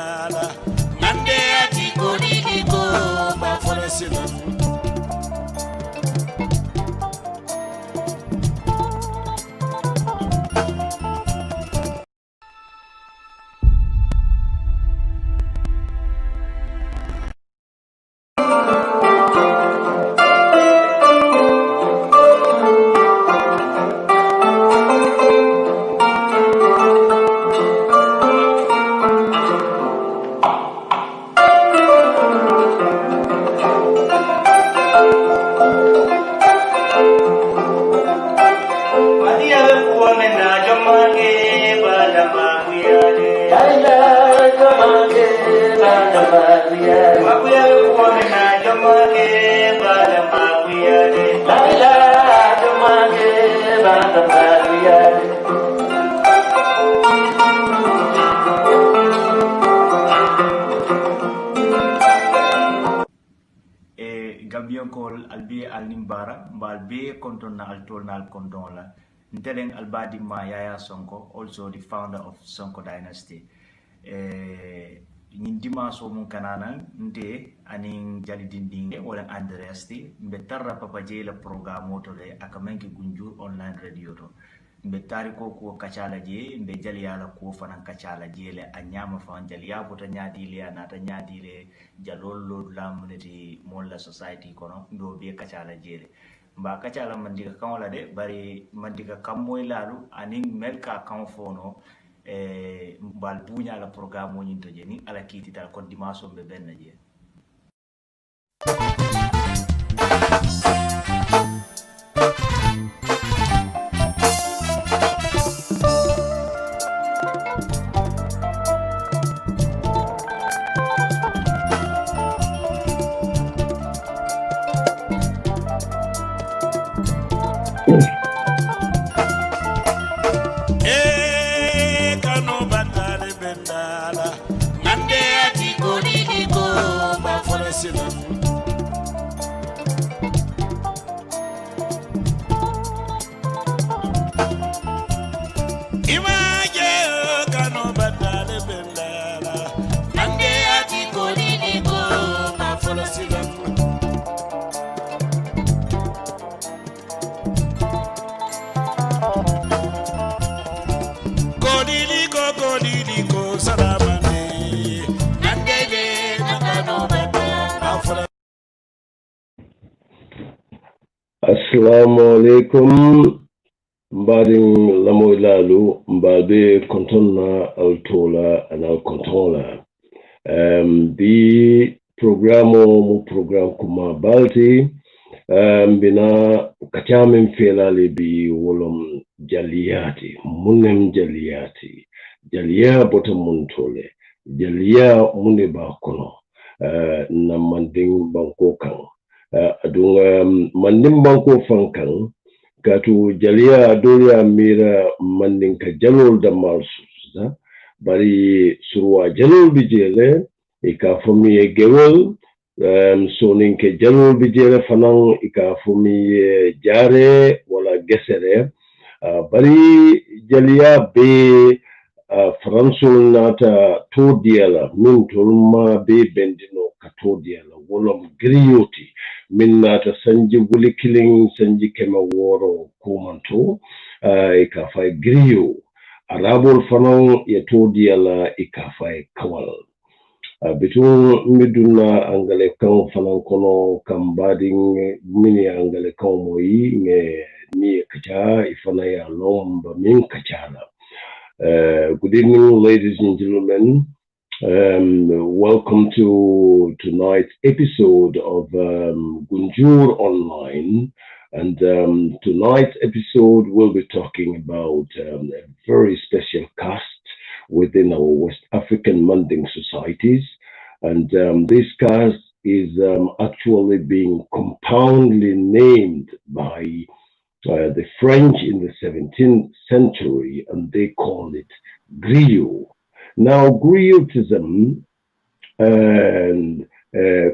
bendala ngande ati kodi ko ba forasila Gambiankol albi alnimbara mbalbe konton na altol na alkondon la ntelen albadi ma Yaya Sonko, also the founder of Sonko Dynasty. Nindima so mun kanana nte aning Jali Dingding wala Dynasty mbetarra papa jela programme otole akamenki gunju online radio to mbe Tariko ko kachala je mbe Jali yala ko fanan kachala jele anyama fan Jali ya bota nyaadile anata nyaadile jalollo lamuneti molla society kono ndo be kachala jele mba kachala mandika kanwala de bari mandika kammoy lalu aning melka kanfono mbal buña la programme woni to je ni ala kiti tal kon dimanche be ben je Assalamu alaikum mbadin lamo lalu mbabe kontonna altola ana kontola di programo mu program kuma balti bina kachamin felale bi wolom jaliyati munem jaliyati jaliya bota muntole jaliya munde ba kono na manding banko kan adunga mandin banko fankan gatu jaliya dole mira mandin ka jalol da malsu bari surwa jalol bijele ika fomi gewel sonin ke jalol bijele fanan ika fomi jare wala gesere bari jaliya be fransul nata to diala min tolma be bendino ka to diala wolom griyoti min nata sanji guli killing sanji kema woro kumanto ika fay griyo arabol fanon ya to diala ika fay kawal betun miduna angale kan fanan kono kambading mini angale kan moyi nge ni kacha ifana ya lomba min kachala. Good evening, ladies and gentlemen. Welcome to tonight's episode of Gunjur Online. And tonight's episode, we'll be talking about a very special caste within our West African Manding societies. And this caste is actually being compoundly named by the French in the 17th century, and they call it griot. Now, griotism, and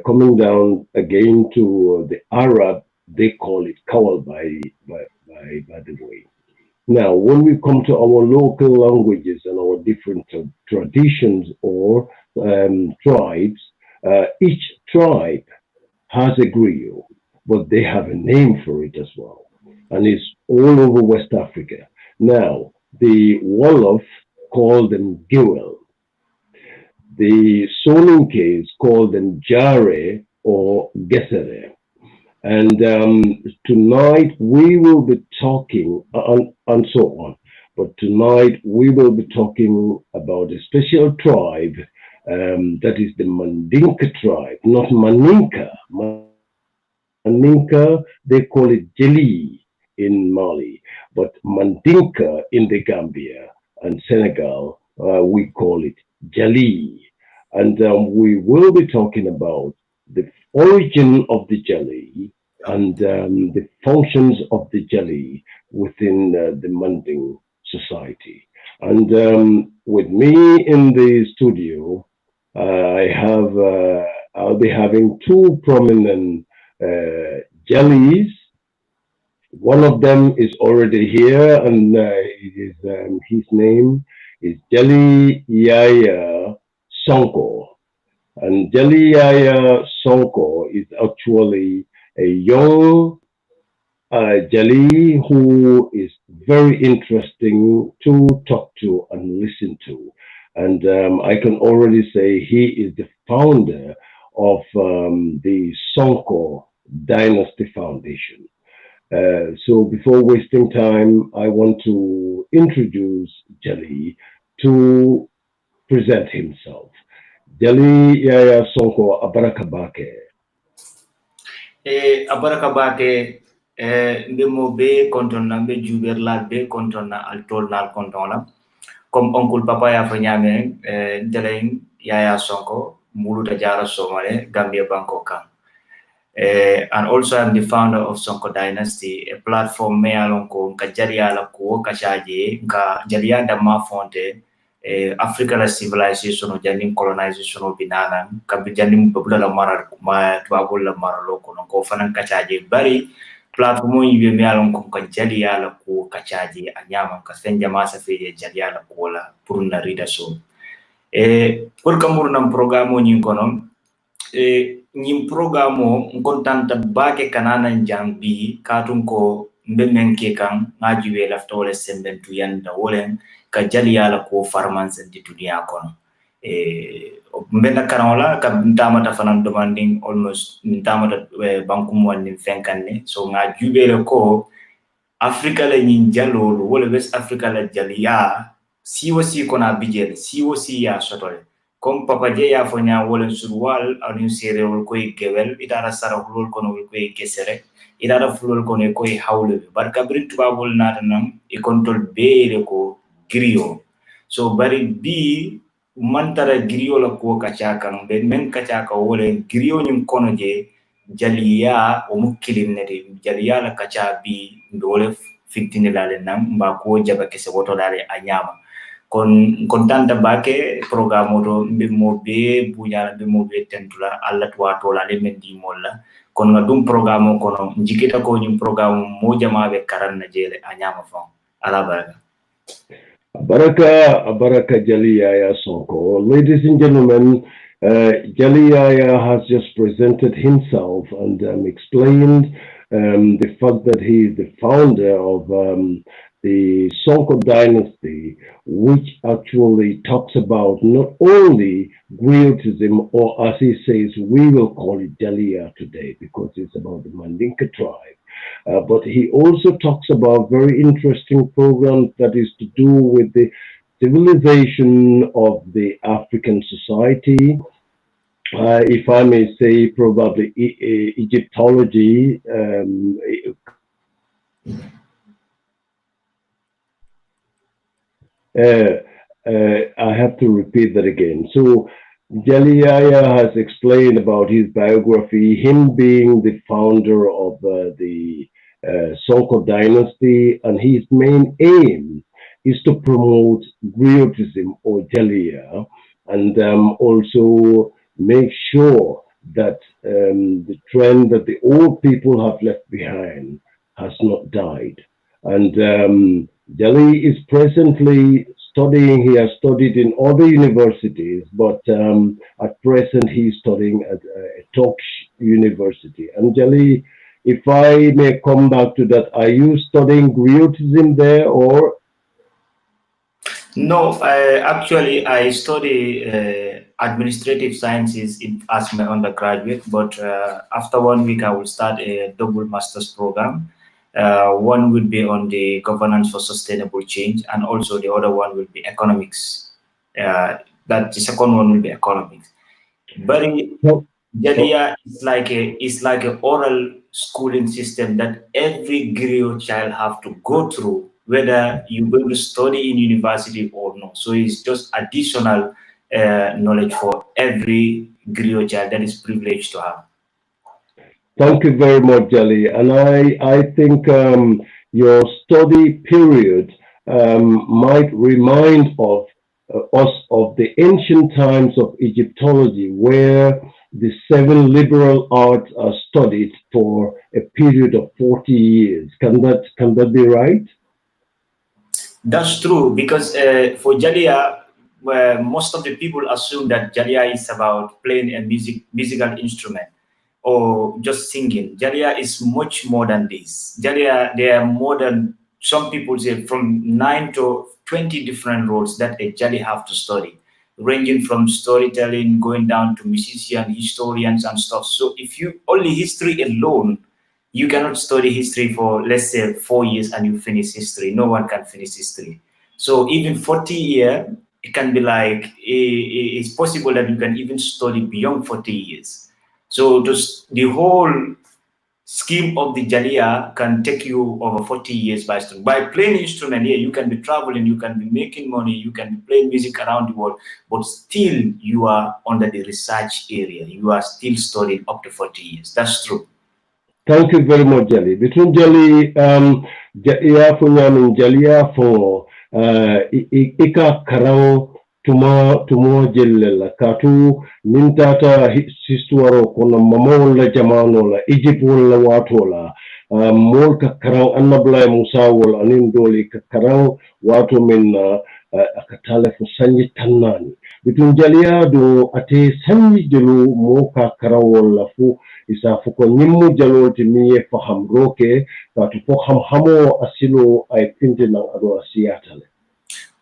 coming down again to the Arab, they call it kawal by the way. Now, when we come to our local languages and our different traditions or tribes, each tribe has a griot, but they have a name for it as well. And it's all over West Africa. Now, the Wolof call them Giwel. The Soninke call them Jare or Gesere. And tonight we will be talking, and so on. But tonight we will be talking about a special tribe that is the Mandinka tribe, not Maninka. Maninka, they call it Jali in Mali, but Mandinka in the Gambia and Senegal, we call it Jali. And we will be talking about the origin of the Jali and the functions of the Jali within the Manding society. And with me in the studio, I'll be having two prominent Jalis. One of them is already here, and his name is Jali Yaya Sonko. And Jali Yaya Sonko is actually a young Jali who is very interesting to talk to and listen to. And I can already say he is the founder of the Sonko Dynasty Foundation. So before wasting time, I want to introduce Jali to present himself. Jali Yaya Sonko Abarakabake. Abarakabake mbe mo be kontonna mbe juberla be kontonna al tolnal kontona comme oncle papa ya fa nyame Jali Yaya Sonko muluta jara somale Gambia Banko kan. And also I'm the founder of Sonko Dynasty, a platform me alonko ka jariya la ko ka chaje ka jariya da ma fonte Africa la civilization o janim colonization o binana ka bi janim babula la mara ma tubabul la mara loko non ko fanan ka chaje bari platform yi me alonko ka jariya la ko ka chaje anyama ka sen jama sa fe jariya la ko la pour na rida so pour kamur nam programme ni kono nyim programo ngontanta bake kanana njambi katun ko mbemenke kan ngajiwe laftole sembentu yanda wolen ka jali yala ko farmanse di dunia kono mbena kanola ka ntamata fanan demanding almost ntamata banku mo ni fenkanne so ngajiwe ko Africa la nyin jalolo wala West Africa la jaliya siwasi kona bijel siwasi ya sotole comme papa je ya fonya wolen surwal anu sere wol koy gewel idara sara wol kono wol koy kesere idara fulol kono koy hawle barka brit babul natanam e kontol beere ko griyo so bari bi mantara griyo la ko kacha kan ben men kacha ka wolen griyo nyum kono je jaliya o mukkilin ne jaliya la kacha bi ndole fitine lale nam mba ko jaba kese woto dale anyama kon tanta bake programme do mbimo be buñala mbimo be tentula alla to la le mendi molla kon nga dum programme kono njikita ko nyum programme mo jama be karanna jele anyama fon ala baraka Jali Yaya Sonko. Ladies and gentlemen, Jali Yaya has just presented himself and explained the fact that he is the founder of the Sonko Dynasty, which actually talks about not only griotism, or as he says, we will call it Jalia today because it's about the Mandinka tribe. But he also talks about very interesting programs that is to do with the civilization of the African society. If I may say, probably Egyptology. I have to repeat that again. So Jali Yaya has explained about his biography, him being the founder of the Sonko Dynasty, and his main aim is to promote griotism or Jalia, and also make sure that the trend that the old people have left behind has not died. And Jali is presently studying. He has studied in other universities, but at present he is studying at Talk University. And Jali, if I may come back to that, are you studying griotism there, or? No, actually, I study administrative sciences as my undergraduate, but after 1 week, I will start a double master's program. One will be on the governance for sustainable change, and also the other one will be economics. That the second one will be economics. But No. Jalia is like a oral schooling system that every griot child have to go through, whether you're going to study in university or not. So it's just additional knowledge for every griot child that is privileged to have. Thank you very much, Jali. And I think your study period might remind of us of the ancient times of Egyptology, where the seven liberal arts are studied for a period of 40 years. Can that be right? That's true because for Jalia, most of the people assume that Jalia is about playing a musical instrument or just singing. Jalia is much more than this. Jalia, there are more than some people say from 9 to 20 different roles that a Jali have to study, ranging from storytelling, going down to musician, historians, and stuff. So if you only history alone, you cannot study history for let's say 4 years and you finish history. No one can finish history. So even 40 years, it can be like it's possible that you can even study beyond 40 years. So just the whole scheme of the Jalia can take you over 40 years by student. By playing instrument, yeah, you can be traveling, you can be making money, you can be playing music around the world, but still you are under the research area. You are still studying up to 40 years. That's true. Thank you very much, Jali. Between Jali, ya funyamin Jalia for ika karang tumo jelle katu nintata histuaro kono mamon la jamano la Egypt la wato la mol ka karang annabla Musa wal anin doli ka karang wato min akatale fo sanyi tannani betun Jalia do ate sanyi jelu mo ka karang wala fu isa fuko nimmu jaloti miye faham roke katu fo ham hamo asilo ay pinte nan ado asiyatale.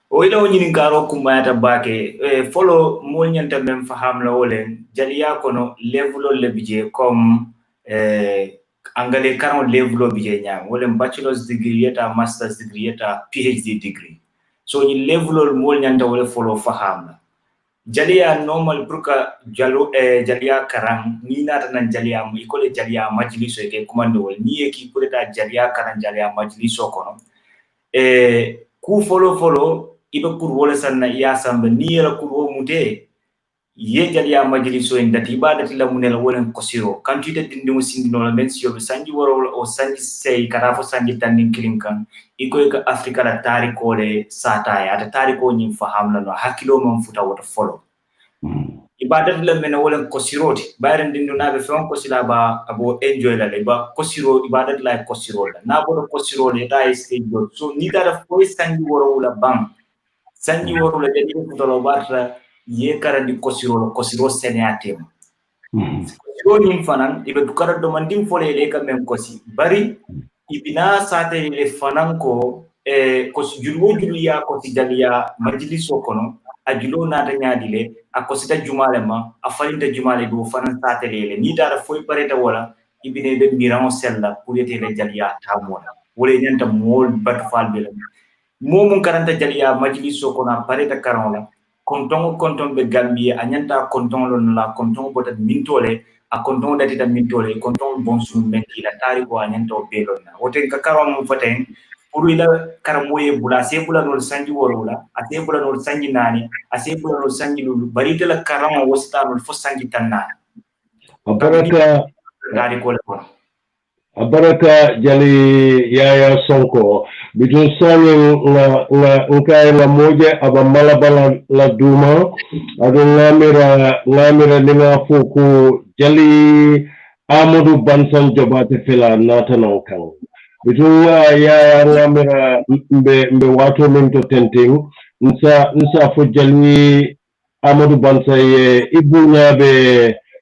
O ila o ñinin karo kumbayata bake folo mol ñanta men faham la wolen jaliya kono levulo lebije comme angale karon levulo bije ñam wolen bachelor's degree yeta master's degree yeta phd degree so ñi levulo mol ñanta wole folo faham la jaliya normal pour ka jaliya karan ni nata nan jaliya mu ikole jaliya majliso ke kumande wol ni e ki pour ta jaliya karan jaliya majliso kono ku folo ibe kur wala sanna ya samba ni yela kur wo mute ye jaliya majliso en dati ibadati la munela wolen kosiro kantu ite dindi sindi no la men siyo sanji woro o sanji sey kada fo sanji tandin kilinkan iko ka afrika la tariko le sata ya ata tariko nyim faham la no hakilo mom futa woto folo ibadati la men wolen kosiroti bayran dindu nabe fon kosila ba abo enjoy la le ba kosiro ibadati la kosiro la na bodo kosiro le ta stage so ni da fo sanji woro la bang sanji woro la jadi ko tolo barra ye karandi kosiro seneatem kosiro nim fanan ibe dukara do mandim fole le kam men kosi bari ibina sate le fanan ko kosi julu ya kosi jaliya majliso kono ajulo na tanya dile akosita jumale ma afalinta jumale do fanan sate le ni dara foy pareta wala ibine be miramo sella pour yete le jaliya tamola wole nyanta mol bat fal be momum karanta jaliya majliso kono pareta karola konton be Gambie anyanta konton lon la konton bota mintole a konton dati da mintole konton bonsu menti la Tariko anyanto belona woten ka karon mo faten pour ila karamoye bula se bula no sanji worula a se bula no sanji nani a se bula no sanji lulu bari de la karam wosta no fo sanji tanna Abaraka Tariko la Abaraka Jali Yaya Sonko between Sani nkai la moja aba malabala la duma ado ngamira ninga fuku Jali Amadou Bansang Jobarteh fela nata nankang between Yaya ngamira mbe wato minto tenting nsa fo Jali Amadou Bansang ibunya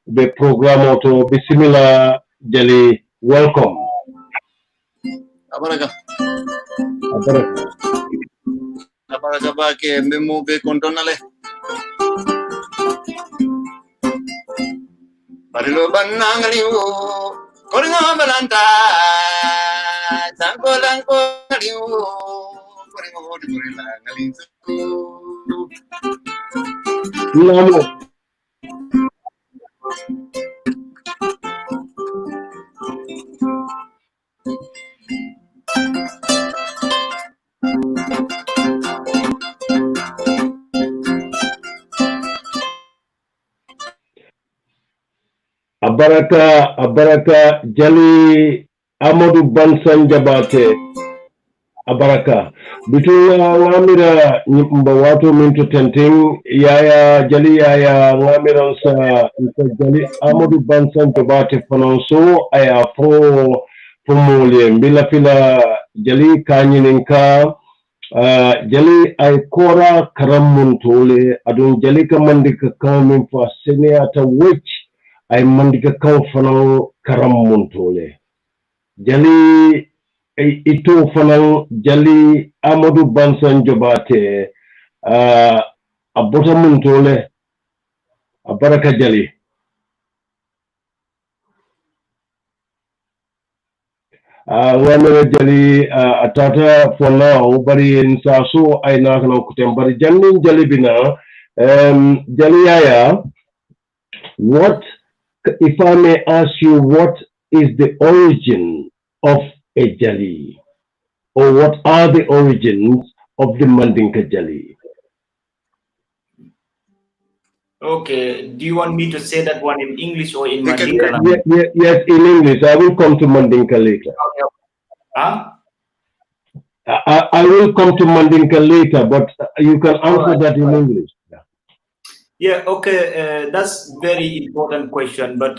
be program auto bisimila Jali welcome Abaraka ba ke memo be kontonale barilo banangali wo koringa balanta sangolan kori wo koringa wo dimurila ngali Namo Abaraka Jali Amadou Bansang Jobarteh Abaraka between ngamira mba wato minto tenting Yaya Jali Yaya ngamira sa Jali Amadou Bansang Jobarteh fanonso aya fo mole mbila fila Jali kanyininka Jali ay Kora karamun tole adun Jali kamandika kamin fa senata wech ay mandika kaw fanan karamun tole Jali ito fanan Jali Amadou Bansang Jobarteh abota mun tole abaraka Jali wamere Jali atata for now bari nsa so ay nakana kutem bari jannin Jali bina Jali Yaya what if I may ask you what is the origin of a Jali or what are the origins of the Mandinka Jali? Okay, do you want me to say that one in English or in Mandinka? Yes, in English. I will come to Mandinka later. Huh? I will come to Mandinka later, but you can answer that in English. Yeah, okay, that's very important question. But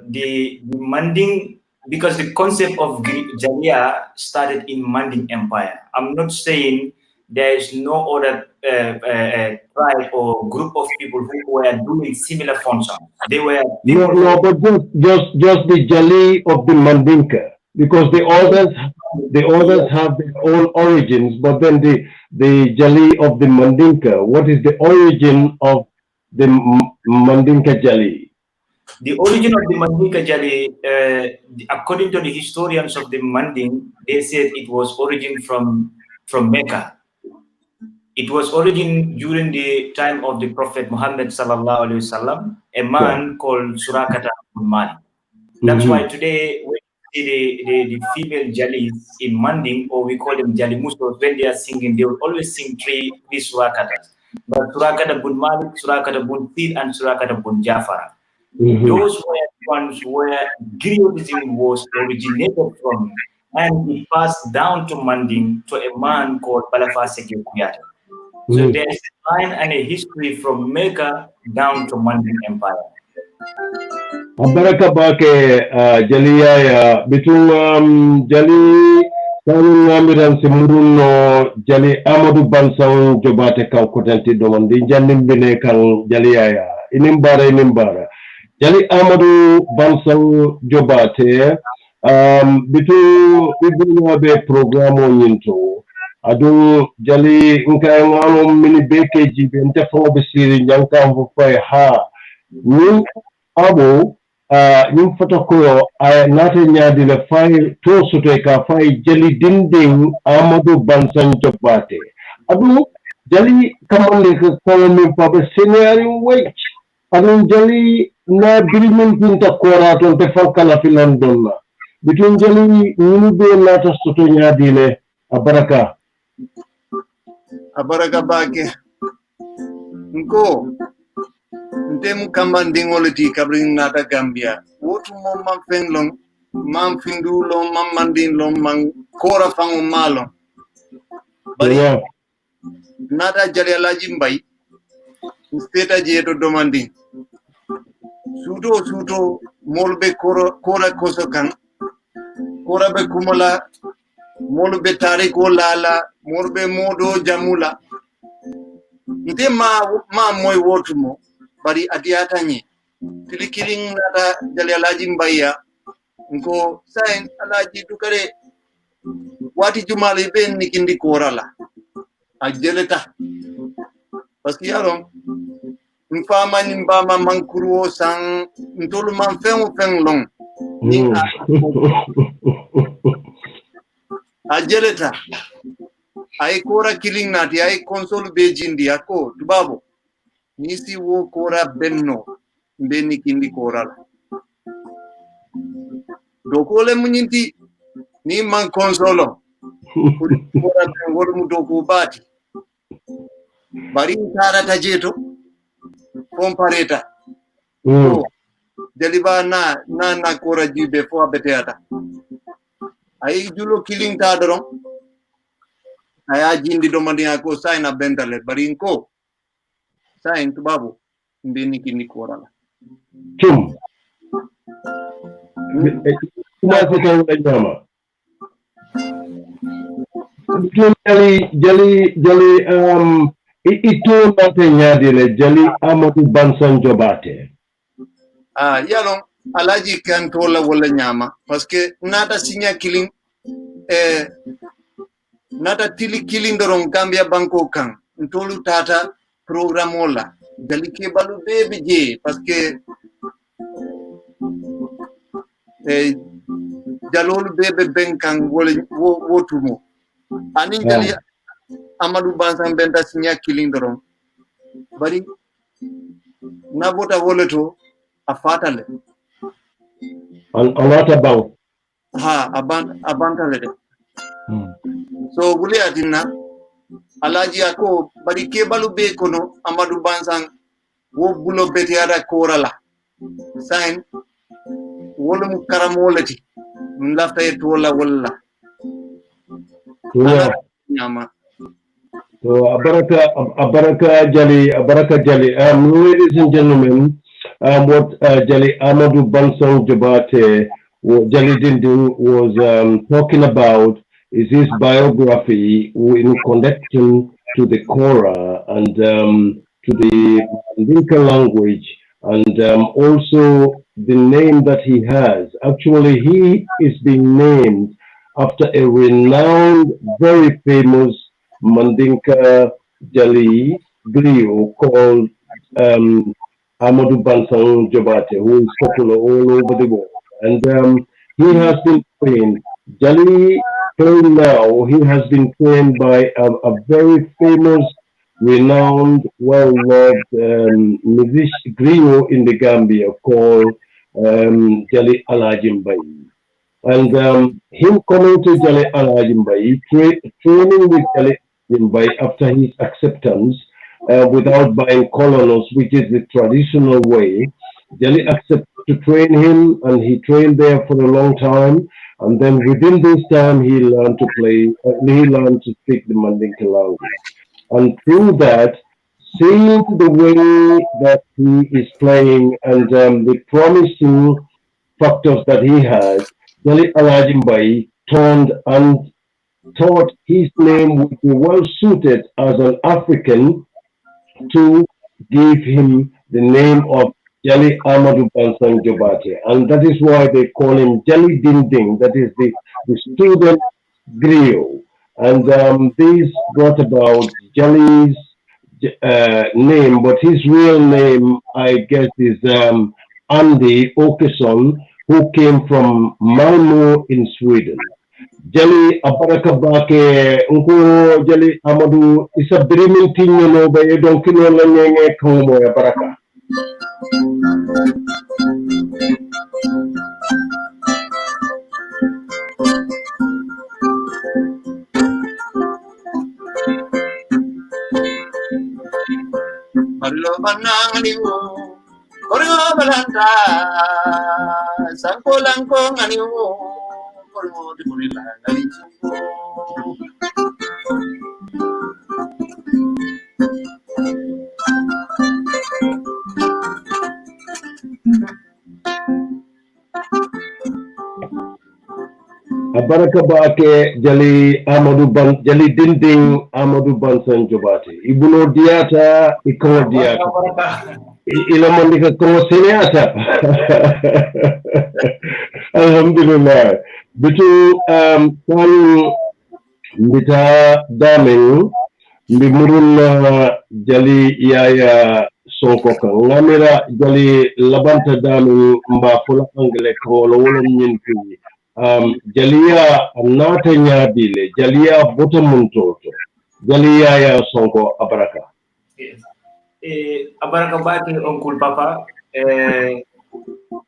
the Manding, because the concept of Jalia started in Manding Empire. I'm not saying there is no other tribe or group of people who were doing similar functions. They were no, but just the Jali of the Mandinka, because the others have their own origins. But then the Jali of the Mandinka, what is the origin of the Mandinka Jali? The origin of the Mandinka Jali, according to the historians of the Manding, they said it was origin from Mecca. It was origin during the time of the Prophet Muhammad sallallahu alaihi wasallam, a man called Surakata Mali. That's why today when we see the female Jalis in Manding, or we call them Jali Musos, when they are singing, they will always sing three Surakatas. But Surakata Bun Malik, Surakata Bun Sid, and Surakata Bun Jafar. Those were the ones where griotism was originated from, and it passed down to Manding to a man called Balafa Seke Kuyate. So there is a line and a history from Mecca down to Manding Empire. Abaraka bake Jali Yaya between Jali Namiran Simuruno Jali Amadou Bansang Jobarteh kan kotanti domandi jannim bine kan Jali Yaya inimbara Jali Amadou Bansang Jobarteh between ibunya be programo nyinto adu Jali nka ngalo mini bekeji be ntefo be siri nyanka mfu ha ni abo ñum foto ko naate ñaadi le fay to soto ka fay Jali Dingding Amadou Bansang Jobarteh adu Jali kamande ko min pabe senior way adu Jali na bilmin pinta Kora ton te fankala filan donna bitun Jali ñu be naata soto ñaadi le abaraka bake nko ntem kambanding oliti kabring nata Gambia wotu mo mamfeng long mamfindu long mamandin long mang Kora fangu malo bari nata Jali Alaji Mbay steta jeto domanding suto molbe Kora koso kan Kora be kumala molu be Tariko lala molu be modo jamula nte ma moy wotumo bari adiyata ni tilikiring nata jali alaji mbaya nko sain alaji dukare wati jumale ben nikindi korala ajeleta parce que yaron mfama ni mbama mankuro sang ntolu man fen long ni ajeleta ay kora killing nati ay console be jindi ako tubabo nisi wo kora benno mbeni kindi korala dokole munyinti ni man consolo kora ngol mu doku bati bari tara tajeto compareta deliver na kora jibe fo beteata ay julo killing ta doron aya jindi do mandi ko sayna bentale bari ko sayin tubabu mbeni kindi korala Cum kuma fitan da jama jali ito nate nyadile jali Amadou Bansang Jobarteh yalon alaji kan tola wala nyama parce que nata signa killing nata tili killing doron Gambia banko kan ntolu tata programme wala jali ke balu bebe je parce que jalolu bebe benkan wala wotumo anin jali Amadou Bansang benta signa killing doron bari na bota woleto a fatale anata bang abantale de so buli atinna alaji ako bari ke balu be kono Amadou Bansang wo bulo beti ada korala sain wolo mu karamolati mun lafta e tola walla nyama so abaraka jali ladies and gentlemen, what Jali Amadou Bansang Jobarteh Jali Dingding was talking about is his biography in connection to the Kora and to the Dinka language, and also the name that he has. Actually, he is being named after a renowned, very famous Mandinka Jali griot called Amadou Bansang Jobarteh, who is popular all over the world. And he has been trained. Jali, till now, he has been trained by a very famous, renowned, well-loved musician griot in the Gambia called Jali Alajimbai. And him coming to Jali Alajimbai, training with Jali Alajimbai after his acceptance, without buying colonels, which is the traditional way. Jali accepted to train him, and he trained there for a long time. And then within this time, he learned to speak the Mandinka language. And through that, seeing the way that he is playing and the promising factors that he has, Jali Alajimbai turned and thought his name would be well suited as an African to give him the name of Jali Amadou Bansang Jobarteh. And that is why they call him Jali Dingding, that is the student griot. And this brought about Jali's name, but his real name, I guess, is Andy Åkesson, who came from Malmö in Sweden. Jali abaraka bake unko Jali Amadou isa birimin tinyo no ba e don kilo la ngenge kango ya baraka Marlo banang niwo korgo balanta sangko langko nganiwo korgo di kurila ngalichungo Abaraka Bake Jali Amadou Jali Dingding Amadou Bansang Jobarteh. Ibuno diata iko diata. Ilamandika ko seniata. Alhamdulillah. Bitu kanu mbita damen mbimurun Jali Yaya Sonko kan ngamira Jali labanta damen mba fula angle ko wala nyinti. Jaliya nata nyabile Jaliya bota muntoto Jaliya ya Sonko abaraka abaraka baki onkul papa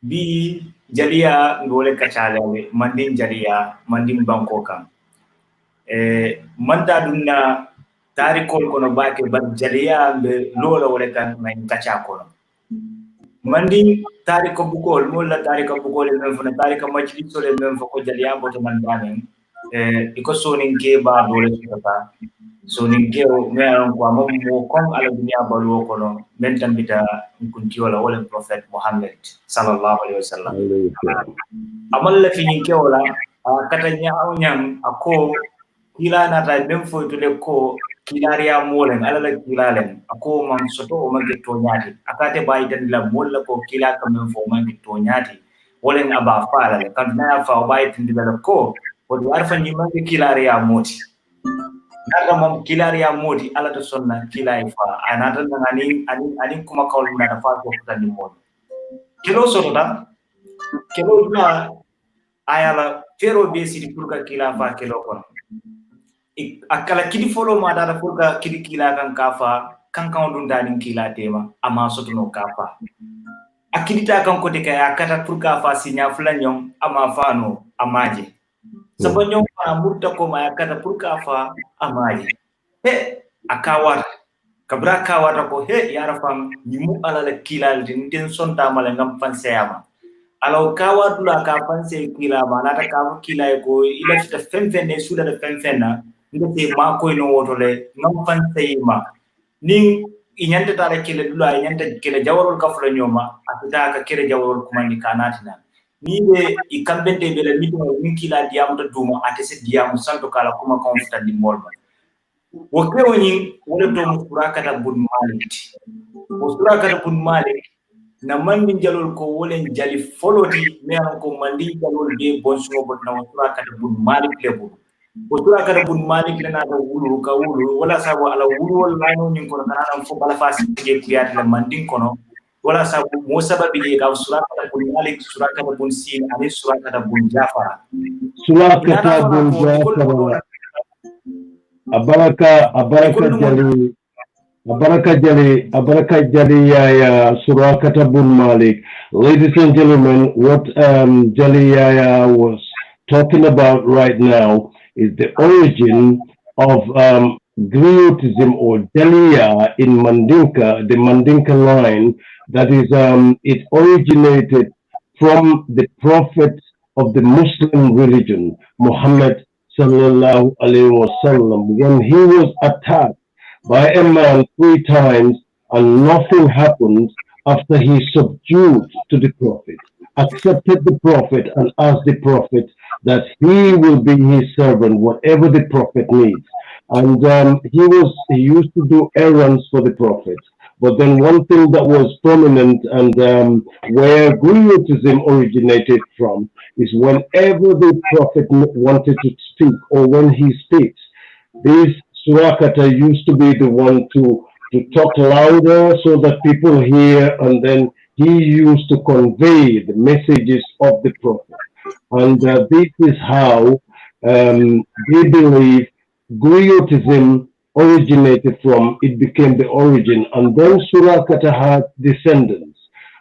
bi Jaliya ngole kachalale mandin Jaliya mandin banko kan manta dunna Tariko kono baki ban Jaliya be lola wole kan men kacha kono mandi Tariko bukol molla Tariko bukol men fona Tariko majlis sole men foko Jaliya boto man damen iko sonin ke ba dole sukata sonin ke me aron ko mo kom ala dunya balu kono men tambita kunti wala prophet Muhammad sallallahu alaihi wasallam amalla finin ke wala katanya awnyam ako kila na ta men fo to le ko kilariya molen ala la kilalen ako man soto o man to nyaati akate bayi tan la molla ko kila kam men fo man to nyaati wolen aba faala le kan na fa bayi tan dibala ko o arfa ni man kilariya moti naga mom kilariya moti ala to sonna kilay fa anata ani kuma kawl na fa ko tan ni mod kilo sota kilo na ayala fero be sidi pour ka kila fa kilo ko akala kidi folo ma dada furga kidi kila kan kafa kan dun dalin kila tema ama sotuno kafa akidi ta kan kote kaya kata furga fa sinya fulanyon ama fano amaje sabonyon fa murta ko ma kata furga fa amaje he akawar kabra kawata ko he yara fam nimu alala kila den sonta mala ngam fanseyama alaw kawadula ka fanse kila ma nata ka kila ko ila fita femfene suda da femfena ndete ma ko no wotole ngam fanse ma nin inyanta tara kile dula inyanta kile jawarol ka fula nyoma atata ka kire jawarol kumandi kanatina ni be ikambende bele mito min kila diamu to duma atese diamu santo kala kuma konfta di molba wokke woni wala to musura kata bun malik musura kata bun malik na mandi jalol ko wolen jali foloti me ko mandi jalol be bonso bot na musura kata bun malik lebu musura kata bun malik lena da wulu ka wulu wala sabo ala wulu wala no nyin ko kana fo bala fasi je kiyat la mandi kono wala sabo mo sababi je ka musura kata bun malik sura kata bun sin ani sura kata bun jafara sura kata bun jafara Abaraka Jali Yaya Surakata Bun Malik. Ladies and gentlemen, what Jali Yaya was talking about right now is the origin of griotism or Jaliya in Mandinka, the Mandinka line. That is, it originated from the prophet of the Muslim religion, Muhammad sallallahu alaihi wasallam, when he was attacked by a man 3 times and nothing happened after he subdued to the prophet, accepted the prophet and asked the prophet that he will be his servant, whatever the prophet needs. And he used to do errands for the prophet. But then one thing that was prominent and where griotism originated from is whenever the prophet wanted to speak or when he speaks, this Surakata used to be the one to talk louder so that people hear, and then he used to convey the messages of the prophet. And this is how they believe griotism originated from. It became the origin, and then Surakata had descendants,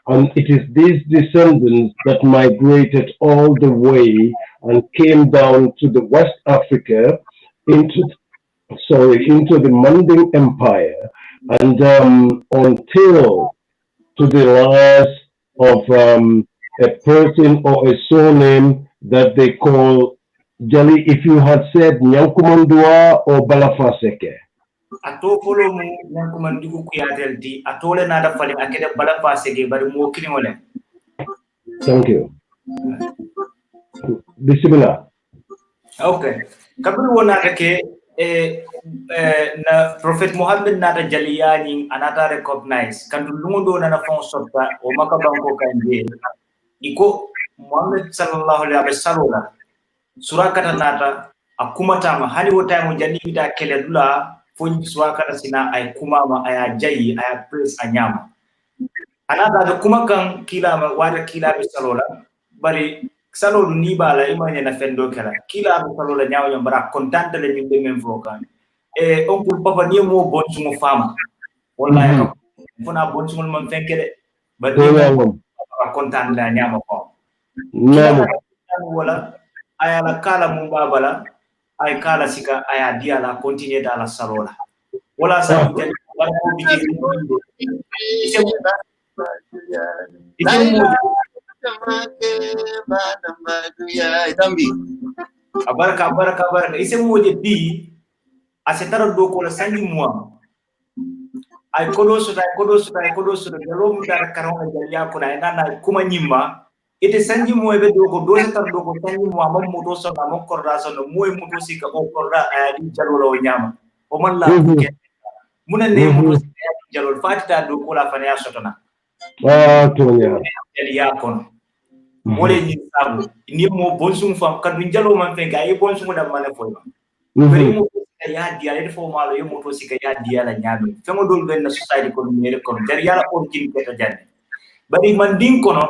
and it is these descendants that migrated all the way and came down to the West Africa into the Manding Empire, and until to the last of a person or a surname that they call Jali. If you had said Nyankumandua or Balafaseke. Atopolo mu Nyankumanduku kuyatel di atole nada fali akede Balafaseke bari mo kinole. Thank you. Bismillah. Okay. Kabul wona ke na Prophet Muhammad nata jaliyani anata recognize kandu lungo na fon sota o makabanko kanje iko Muhammad sallallahu alaihi wasallam surakata nata akumata ma hani wota mo jani bita kele dula fon surakata sina ay kumama aya jayi aya praise anyama anata da kuma kan kila ma wada kila bi salola bari salolu ni bala imanya na fendo kala kila bi salola nyaaw yambara contente le nyimbe men fokan e oncle papa ni mo bon sumo fama wallahi ka fona bon sumo man fenkede bari ni mo contente la nyaama ko no wala ayala kala mu babala ay kala sika aya dia la continuer dans la salola wala sa bi jani wala ko bi abaraka ise moje bi asetara do ko la sangi mo ay kodo so galo mu dar karon jaliya ko na nana kuma nyimma ite sangi mo be do ko do setar do ko sangi mo am mo do so na mo korda so no moy mo do sika o korda ay di jalolo nyama o man la ke muna ne mo do sika jalol fatita do ko la fanya sotona tonya jaliya kono mole ni sabu ni mo bonsum fam kadu jalo man fe gaay bonsum da man fo bari mo ya dia le fo malo yo mo to sika ya dia la nyami fe mo dol ben na society ko ni le ko jar yala origin ko ta janne bari man din kono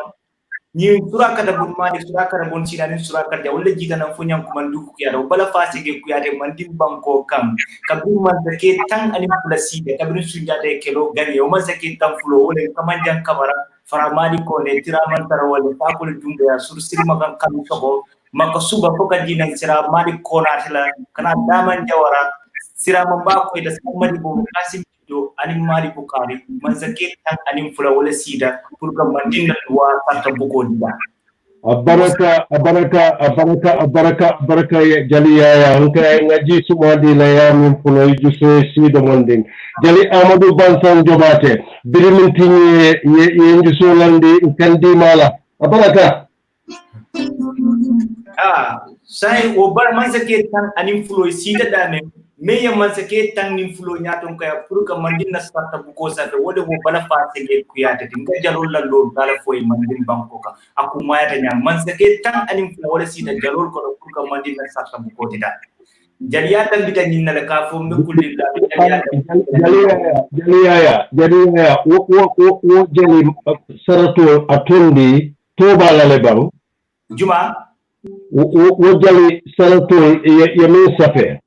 ni surakata bun mali surakata bon sinani surakata wala jita na fo nyam ko man du ko ya do bala fasige ku ya de man din banko kam kabin man ke tan ani plasi de kabin sunjata kelo gari o man ke tan fulo wala kaman jan kamara faramani ko ne tiraman tarawale fakul dumbe ya sursiri makan kan sogo maka suba foka dinan sira mali ko na tela kana daman jawara sira mamba ko da mali bo kasim do ani mali bukari man zaket tan ani fula wala sida pour que man dinna wa tanta buko dida baraka ya jali yaya anka ngaji subadi la ya min fulo juso sida monding jali Amadou Bansang Jobarteh biriminti ye juso landi kandi mala baraka sai o bar man zaket tan ani fulo sida dane me ya man sake tan nin fulo nyaton kaya pour que man dinna starta buko sa fe wode mo bala fa sege kuyata dinga jalol la lo dala foy man din banko ka aku mayata nyam man sake tan anim fulo wala sida jalol ko pour que man dinna starta buko tida jaliyata bita nyinna la ka fo mbe kulli la jaliyaya wo jali sarato atondi to bala le bang juma wo jali sarato ye min safe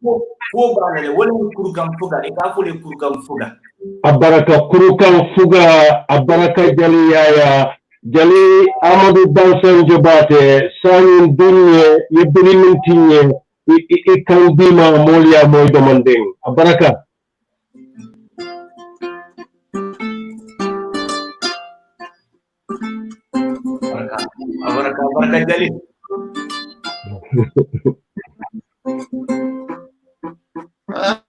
ko banale wala kurgam fuga e ka fule kurgam fuga abaraka kurkan fuga abaraka jali yaya jali Amadou Bansang Jobarteh sanin dunye yebiri mintinye kan bima molia moy domandeng abaraka abaraka jali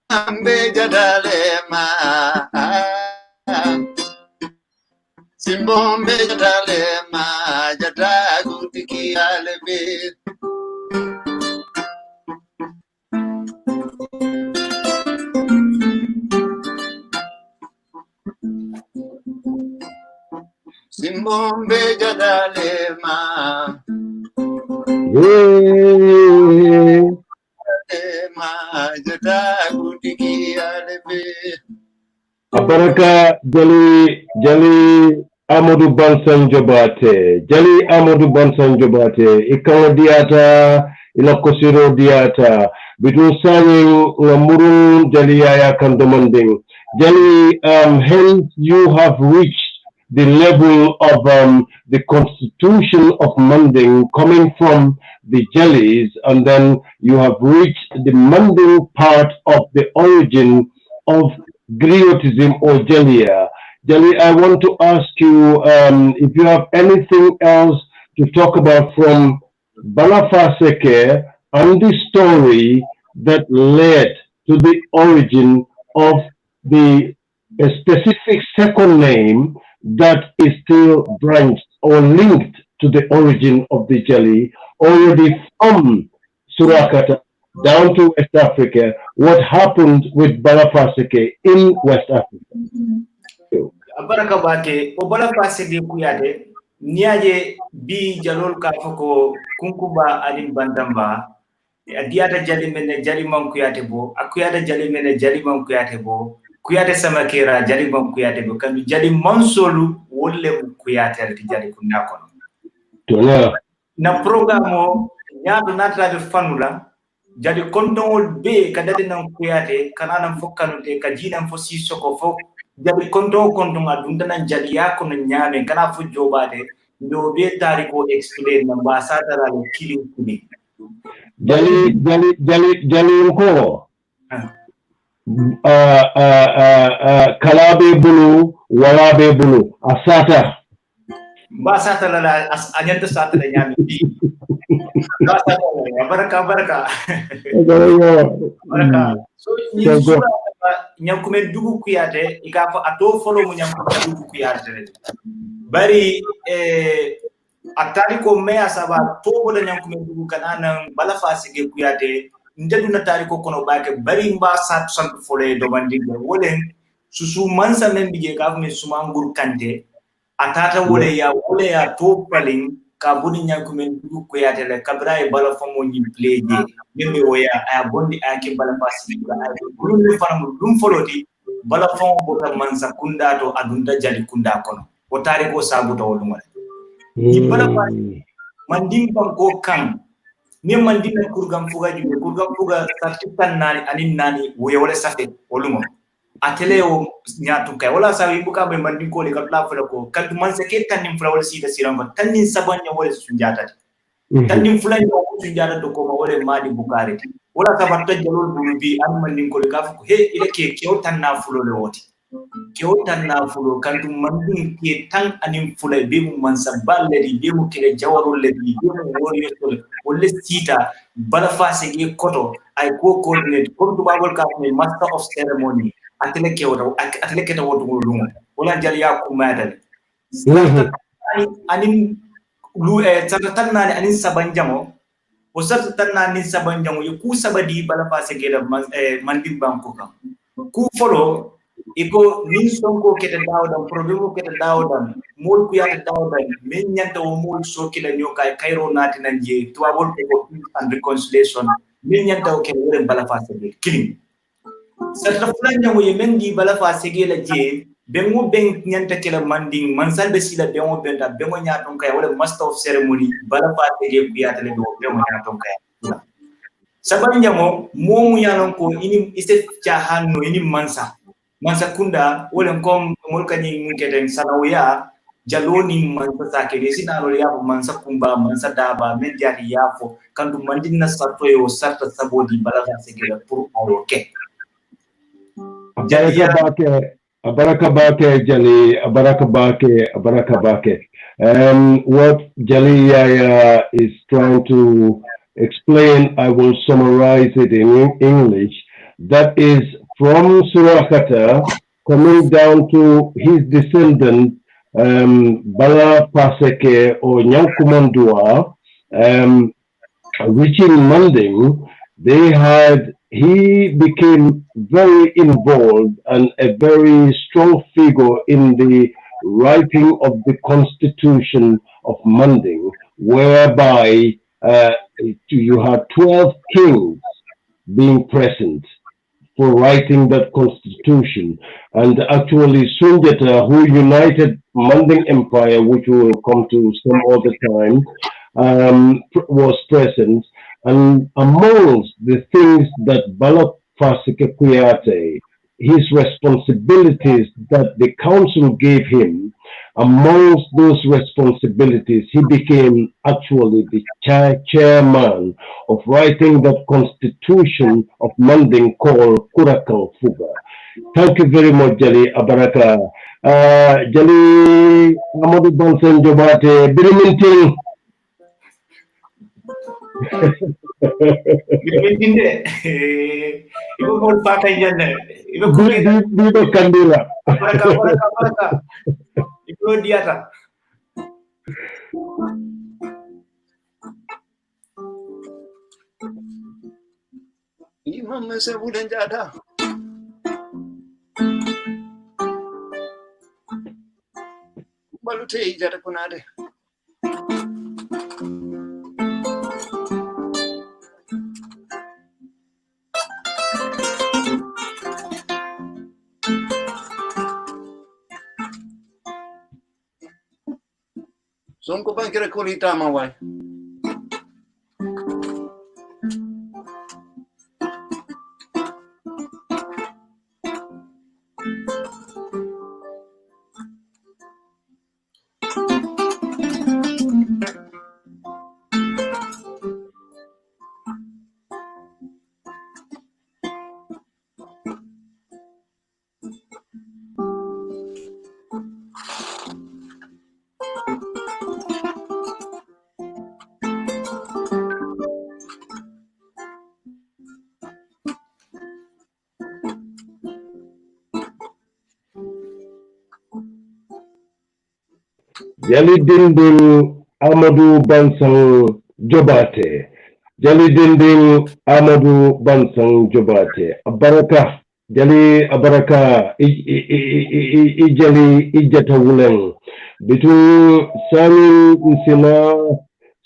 ambe jadale ma simbombe jadale ma jadagu tiki alebe simbombe jadale ma abaraka jali Amadou Bansang Jobarteh jali Amadou Bansang Jobarteh ikawa diata ila kosiro diata bitu sanyi ngamurun jali yaya kan demanding jali hence you have reached the level of the constitution of Manding coming from the Jalis, and then you have reached the Manding part of the origin of griotism or Jalia. Jali, I want to ask you if you have anything else to talk about from Balafaseke and the story that led to the origin of the specific second name that is still branched or linked to the origin of the Jali already from Surakata down to West Africa, what happened with Balafaseke in West Africa. Abaraka bake o Balafaseke kuyade niaje bi jalol ka foko kunkuba alim bandamba diata jali mene jali mam kuyate bo akuyade jali mene jali mam kuyate bo kuyate samakera jali mam kuyate bo kan jali mansolu wolle kuyate alti jali kunna kono na programo nyaado natra fanula jadi kontongol be kadade nan kuyate kananam fokkanute ka jinam fo sisoko fo jadi kontong adunda nan jadi ya kono nyame kana fo jobade ndo be tariko explain na mbasata la killing kuni jali ko kalabe bulu walabe bulu asata mbasata la anyanta sata la nyame bi baraka so ni sura nyankume dugu kuyate ikafa ato follow mu nyankume dugu kuyate bari Tariko me asaba to bola nyankume dugu kanana bala fasige kuyate ndeduna Tariko kono bake bari mba sat sant fole do bandige wolen susu mansa men bije ka me sumangur kante atata wole ya to paling ka buni nyankume dugu kuyate le kabra e bala famo nyi pleje membe woya a bondi ake bala fasige bulu le fanamu dum foloti bala famo bota mansa kunda to adunda jali kunda kono o Tariko sabuta woluma ni bala manding banko kan ni manding kurgam fuga sartitan nani anin nani wole safe woluma atele o nyatu kay wala sawi buka be manding ko le ka fala ko kan man se ke tanim fula wala sida siramba tanin sabanya wala sunjata tanim fula nyo sunjata to ko ma wala madi bukari wala sabatta jalol bulubi an manding ko le ka ko he ile ke tan na fulo le woti kyotan na fulo kantu mandin ke tan anin fulay be mu mansa balle di be mu kele jawaro le di be mu wori yotol wolle sita bala fase ge koto ay ko coordinate comme babol ka me master of ceremony atele ke ta wodo lungo wala jali ya ko madal anin lu tan nani anin sabanjamo o tan nani sabanjamo ku sabadi bala fase ge da mandin banko kan ku follow iko ni Sonko kete dawdam problème kete dawdam mol ku yata dawdam men nyanta o mol soki la nyoka kayro nati nanje to wol ko and reconciliation men nyanta o kete wore bala fa sege killing sarta fulan nyango ye men di bala fa sege la je ben mo ben nyanta kala manding man salbe sila ben mo ben ta ben mo nyaton kay wala master of ceremony bala fa sege ku yata le do ben mo nyaton kay saban nyamo momu yanon ko ini ise chahanno ini mansa kunda wala kom molka ni mungketen sanawiya jaloni mansa sakede sinalo ya mansa kumba mansa daba mediati yafo kandu mandina sarto yo sarta sabodi balaga segera pour awoke baraka bake jali baraka bake what Jali Yaya is trying to explain, I will summarize it in English. That is from Surakata, coming down to his descendant, Bala Paseke or Nyankumandua, reaching Manding, he became very involved and a very strong figure in the writing of the constitution of Manding, whereby you had 12 kings being present for writing that constitution. And actually Sunjata, who united Manding Empire, which we will come to some other time, was present. And amongst the things that Balafasike Kuyate, his responsibilities that the council gave him, amongst those responsibilities, he became actually the chairman of writing that constitution of Manding called Kurakal Fuga. Thank you very much, Jali Abaraka. Jali Amadou Bansang Jobarteh, Biriminting. Biriminting. Ibu mau pakai jana. Ibu Kandila. Baraka. Ibu dia tak. no me se bulen jada. Balute jada kunade. Sonko bankere kolita mawai. Jali Dingding Amadou Bansang Jobarteh. Jali Dingding Amadou Bansang Jobarteh. Abaraka. Jali abaraka ijali ijata wulen. Bitu sami nsina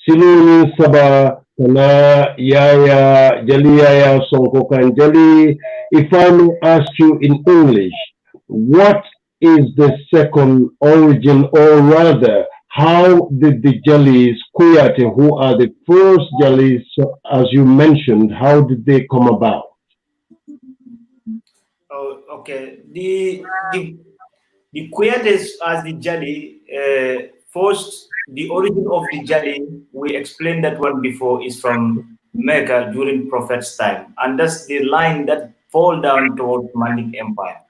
siluni saba kana Yaya Jali Yaya Sonko kan Jali. If I may ask you in English, what is the second origin, or rather, how did the Jalis, Kuyate, who are the first Jalis, as you mentioned, how did they come about? Oh, okay. The Kuyates as the Jali, first, the origin of the Jali, we explained that one before, is from Mecca during Prophet's time. And that's the line that fall down towards Malik Empire.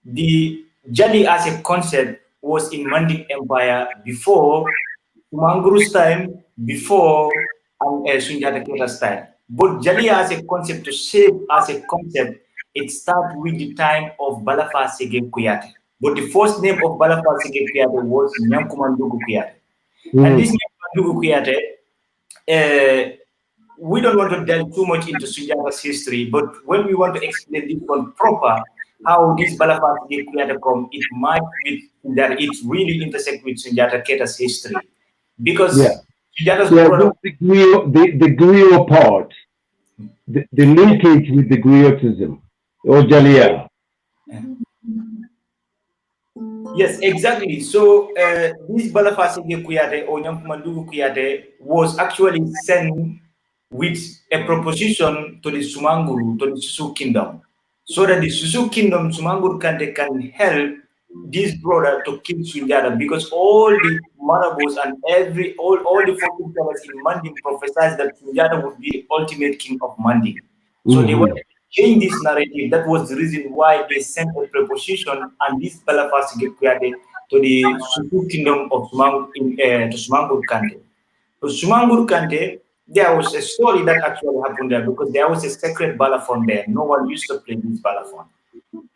The Jali as a concept was in Malik Empire before Manguru's time, before Sunjata Keita's time. But Jali as a concept, to shape as a concept, it starts with the time of Balafa Sege Kuyate. But the first name of Balafa Sege Kuyate was Nyankumandugu Kuyate. And this Nyankumandugu Kuyate, we don't want to delve too much into Sunjata's history, but when we want to explain this one proper, how this Balafa Sege Kuyate come, it might be that it really intersects with Sunjata Keita's history. Because Sunjata's the griot part, the linkage with the griotism, or Jalia. Yes, exactly. So this Balafasige Kuyate or Nyankumandugu Kuyate was actually sent with a proposition to the Sumanguru, to the Susu Kingdom, so that the Susu Kingdom, Sumanguru Kante, can help this brother to kill Sunjata, because all the Marabos and all the fortune tellers in Manding prophesied that Sunjata would be the ultimate king of Manding. So they wanted to change this narrative. That was the reason why they sent a preposition and this Balafasige Kuyate to the Susu Kingdom of Sumanguru Kante. So Sumanguru Kante, there was a story that actually happened there, because there was a sacred balafon there. No one used to play this balafon.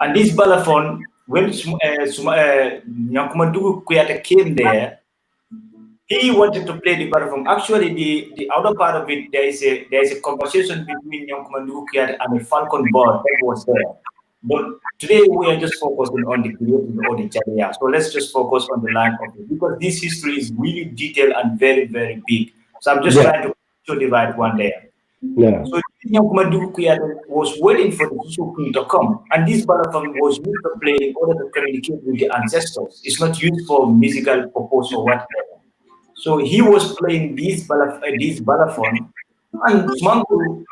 And this balafon, when Nyankumandugu Kuyate came there, he wanted to play the balafon. Actually, the other part of it, there is a conversation between Nyankumandugu Kuyate and a falcon bird that was there. But today we are just focusing on the creating or the Jaliya. So let's just focus on the line of it, because this history is really detailed and very, very big. So I'm just trying to show the right one there. So Nyankumandugu Kuyate was waiting for the Susu King to come, and this balafon was used to play in order to communicate with the ancestors. It's not used for musical purpose or whatever. So he was playing this balafon, and Sumanguru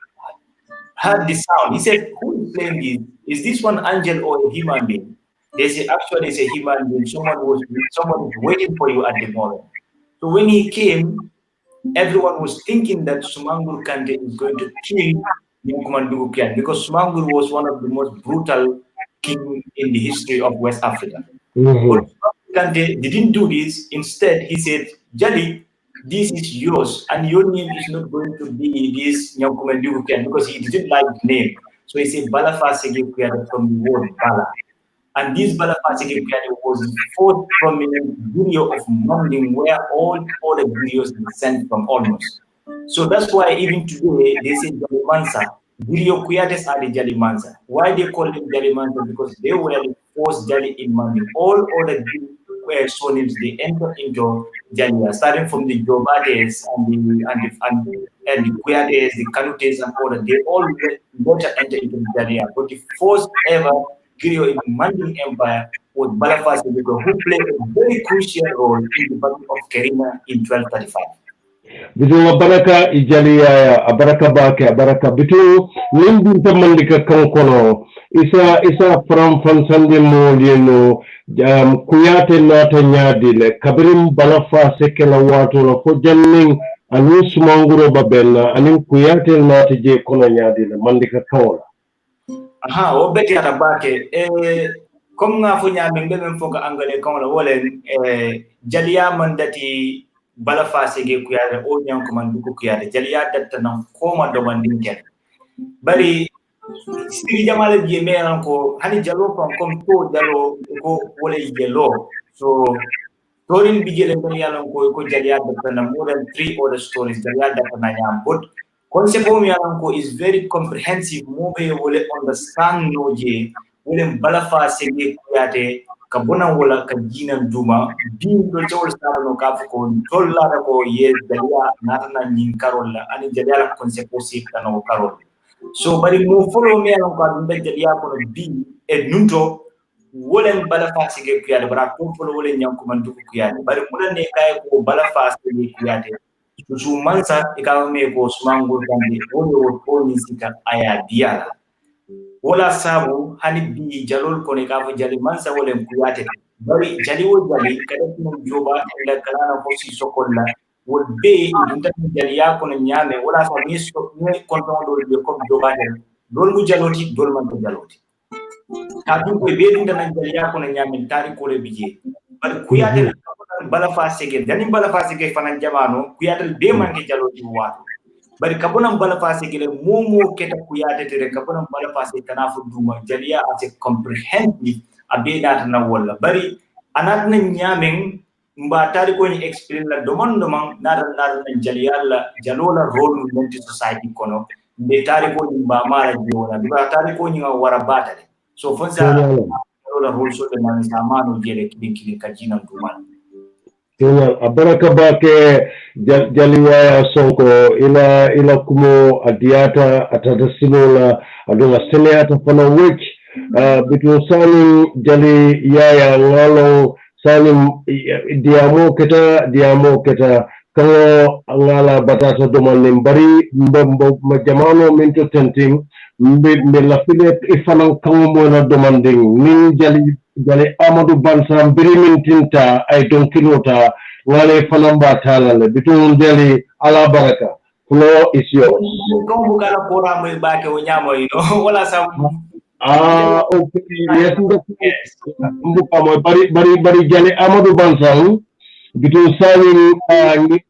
heard the sound. He said, "Who is playing this? Is this one angel or a human being?" They say, "Actually, it's a human being. Someone is waiting for you at the moment." So when he came, everyone was thinking that Sumanguru Kante is going to kill Nyankumandugu Kuyate, because Sumanguru was one of the most brutal kings in the history of West Africa. But Sumanguru Kante didn't do this. Instead, he said, "Jali, this is yours, and your name is not going to be this Nyankumandugu Kuyate," because he didn't like the name. So he said, "Balafasige Kuyate," from the word Bala. And this Balafasige Kuyate was the fourth prominent video of Manding, where all the videos descend from almost. So that's why even today they say Jalimansa, Girio Kuyates are the Jali Mansa. Why they call them Jali Mansa? Because they were the first Jali in Mandi. All other surnames they enter into Jalia, starting from the Jobartehs and the Kuyates, the Kanutes and all that. They all later enter into Jalia. But the first ever Girio in the Mandi Empire was Balafas who played a very crucial role in the Battle of Kerina in 1235. bitu abaraka ijaliya abaraka bake abaraka bitu nimbi tamandika kankono isa from sande molino kuyate nata nyaadile kabirim balafa sekela wato la fo janning anu sumanguro babella anin kuyate nata je kono nyaadile mandika kawla Aha, o beti ata bake comme nga fo nyame mbem foga angale kawla wolen jaliya mandati bala fasege kuyare o nyam ko man duko kuyare jaliya datta nan koma do man dinkel bari siri jamale bi meran ko hani jalo ko comme to jalo ko wala jelo so torin bi jele ben yalan ko jaliya datta nan more than 3 other stories jaliya datta nan nyam but concept o yalan ko is very comprehensive mo be wala understand no je wala bala fasege kuyate kabona wala ka jinan duma bin do jawol sarano ka ko tolla ko ye dalia natana nin karolla ani dalia concept aussi tano karol so bari mo follow me on ko be dalia ko bi e nunto wolen bala fasige kuyade bara ko follow wolen nyam ko man duku kuyade bari mulan ne kay ko bala fasige kuyade su mansa e ka me ko sumangol gande wolo ko ni sika aya diala wala sabu hani bi jalol ko ne ka fa jali mansa wala kuyate bari jali wo jali kada ko joba la kana ko si sokolla wol be idunta jali ya ko nyame wala sa ni so ni konton do be ko joba den dol mu jaloti dol man ko jaloti ta dum ko be dunta nan jali ya ko nyame tari ko le bije bari kuyate bala fa sege dani bala fa sege fanan jamano kuyate be man ke jaloti wato bari kabonam bala fase gele momo keta kuyate tere kabonam bala fase tanafu duma jaliya as a comprehensive abeda na wala bari anat na nyamen mba tari ko ni explain la domon domon nada na jaliya la jalola role in society kono be tari ko ni mba mara jola ba tari ko ni wara batale so fonsa jalola role so de na samano jele kidin kajina duma Kenya abaraka bake Yaya Sonko ila kumo adiata atata sinola adonga seneata fana which between sani Jali Yaya ngalo sani diamo keta kango ngala batata domani mbari majamano minto tenting mbe la file ifana kango mona domanding ni Jali Amadou Bansang birimintinta ay donkilota ngale fanamba talale bitun Jali ala baraka floor is yours. Kung bukala Kora mo bake o nyamo wala sa okay yes mbuka mo bari Jali Amadou Bansang bitun sani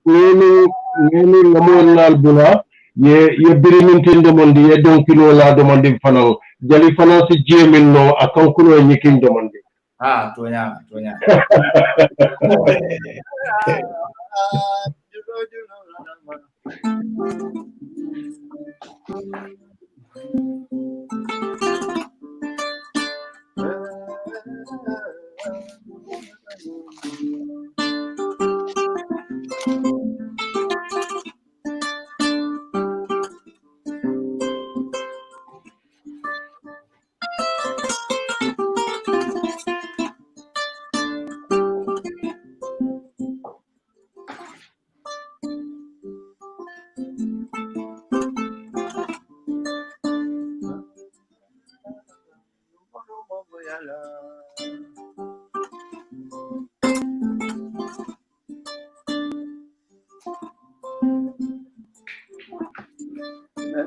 ngeni ngamon nal bula ye birimintinde mondi ye donkilo la domandi fanan Jali fanan si jemin no akankuno nyikin domandi tuanya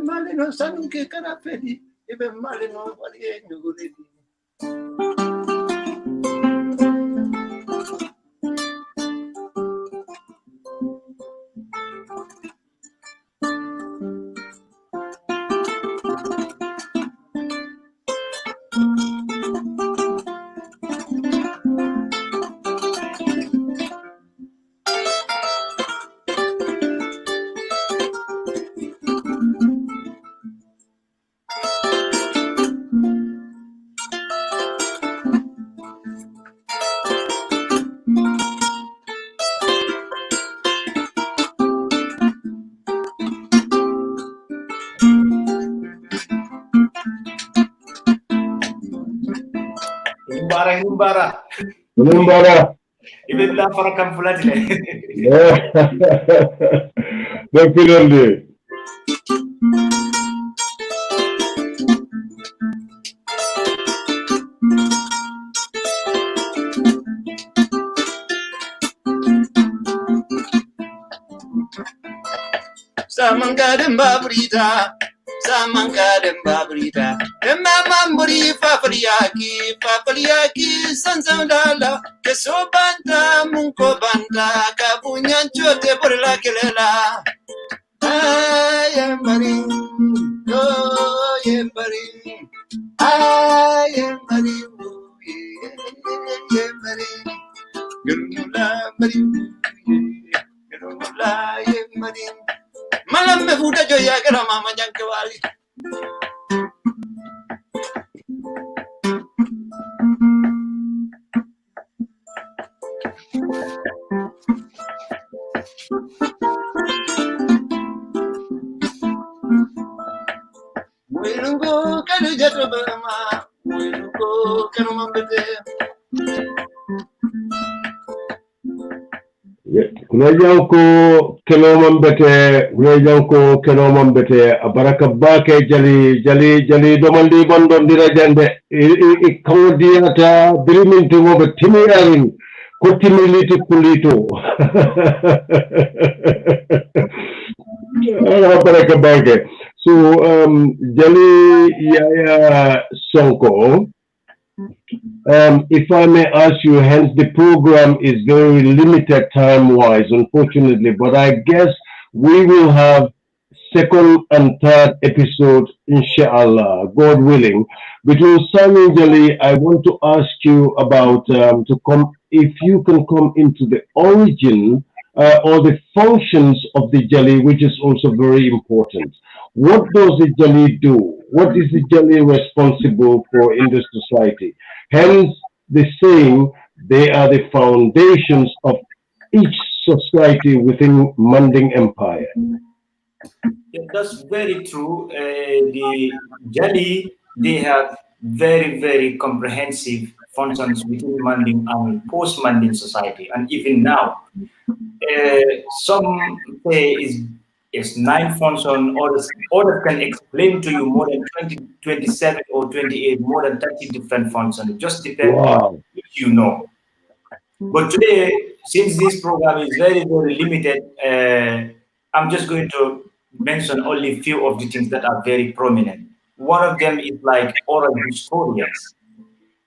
Malino sanu ke kana pedi ibe malino wali nguledi Numbara. Even la farakam fulatile. Definitely. Samangada Babrita, Samangada Babrita, the Mamamuri Papaliaki, Sansandala, the Sobanta, Munko Banta, Kabunyan Chote Porlakelela. I am Marin, oh, I am Marin, I am Marin, Marin, Gurula Marin, Gurula Marin. Malam me fuda joya ke mama jangke wali. Wilungo kanu jatuh bama, wilungo kanu mambete. Kunajanko kenomam bete abaraka bake jali domandi gondon dira jande kawdiata biriminti wobe timiyarin ko timiliti kulito abaraka bake so jali Yaya Sonko. If I may ask you, hence the program is very limited time-wise, unfortunately, but I guess we will have second and third episode, inshallah, God willing. Between Sami and Jali, I want to ask you about if you can come into the origin or the functions of the Jali, which is also very important. What does the Jali do? What is the Jali responsible for in this society? Hence, the saying, they are the foundations of each society within Manding Empire. Yeah, that's very true. The Jali, they have very, very comprehensive functions within Manding and post-Manding society. And even now, some say is 9 functions, others can explain to you more than 20, 27 or 28, more than 30 different functions. It just depends on what you know. But today, since this program is very, very limited, I'm just going to mention only a few of the things that are very prominent. One of them is like oral historians.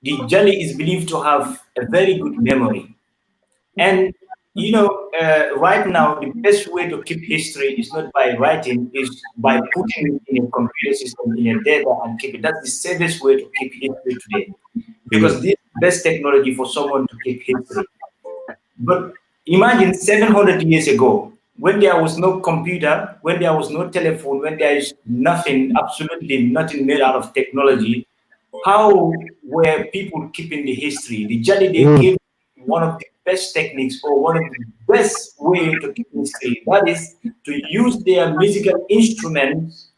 The Jali is believed to have a very good memory. And you know, right now, the best way to keep history is not by writing, is by putting it in a computer system, in a data, and keep it. That's the safest way to keep history today. Because this is the best technology for someone to keep history. But imagine 700 years ago, when there was no computer, when there was no telephone, when there is nothing, absolutely nothing made out of technology, how were people keeping the history? The Jali, they gave one of the best techniques or one of the best way to keep history. That is to use their musical instruments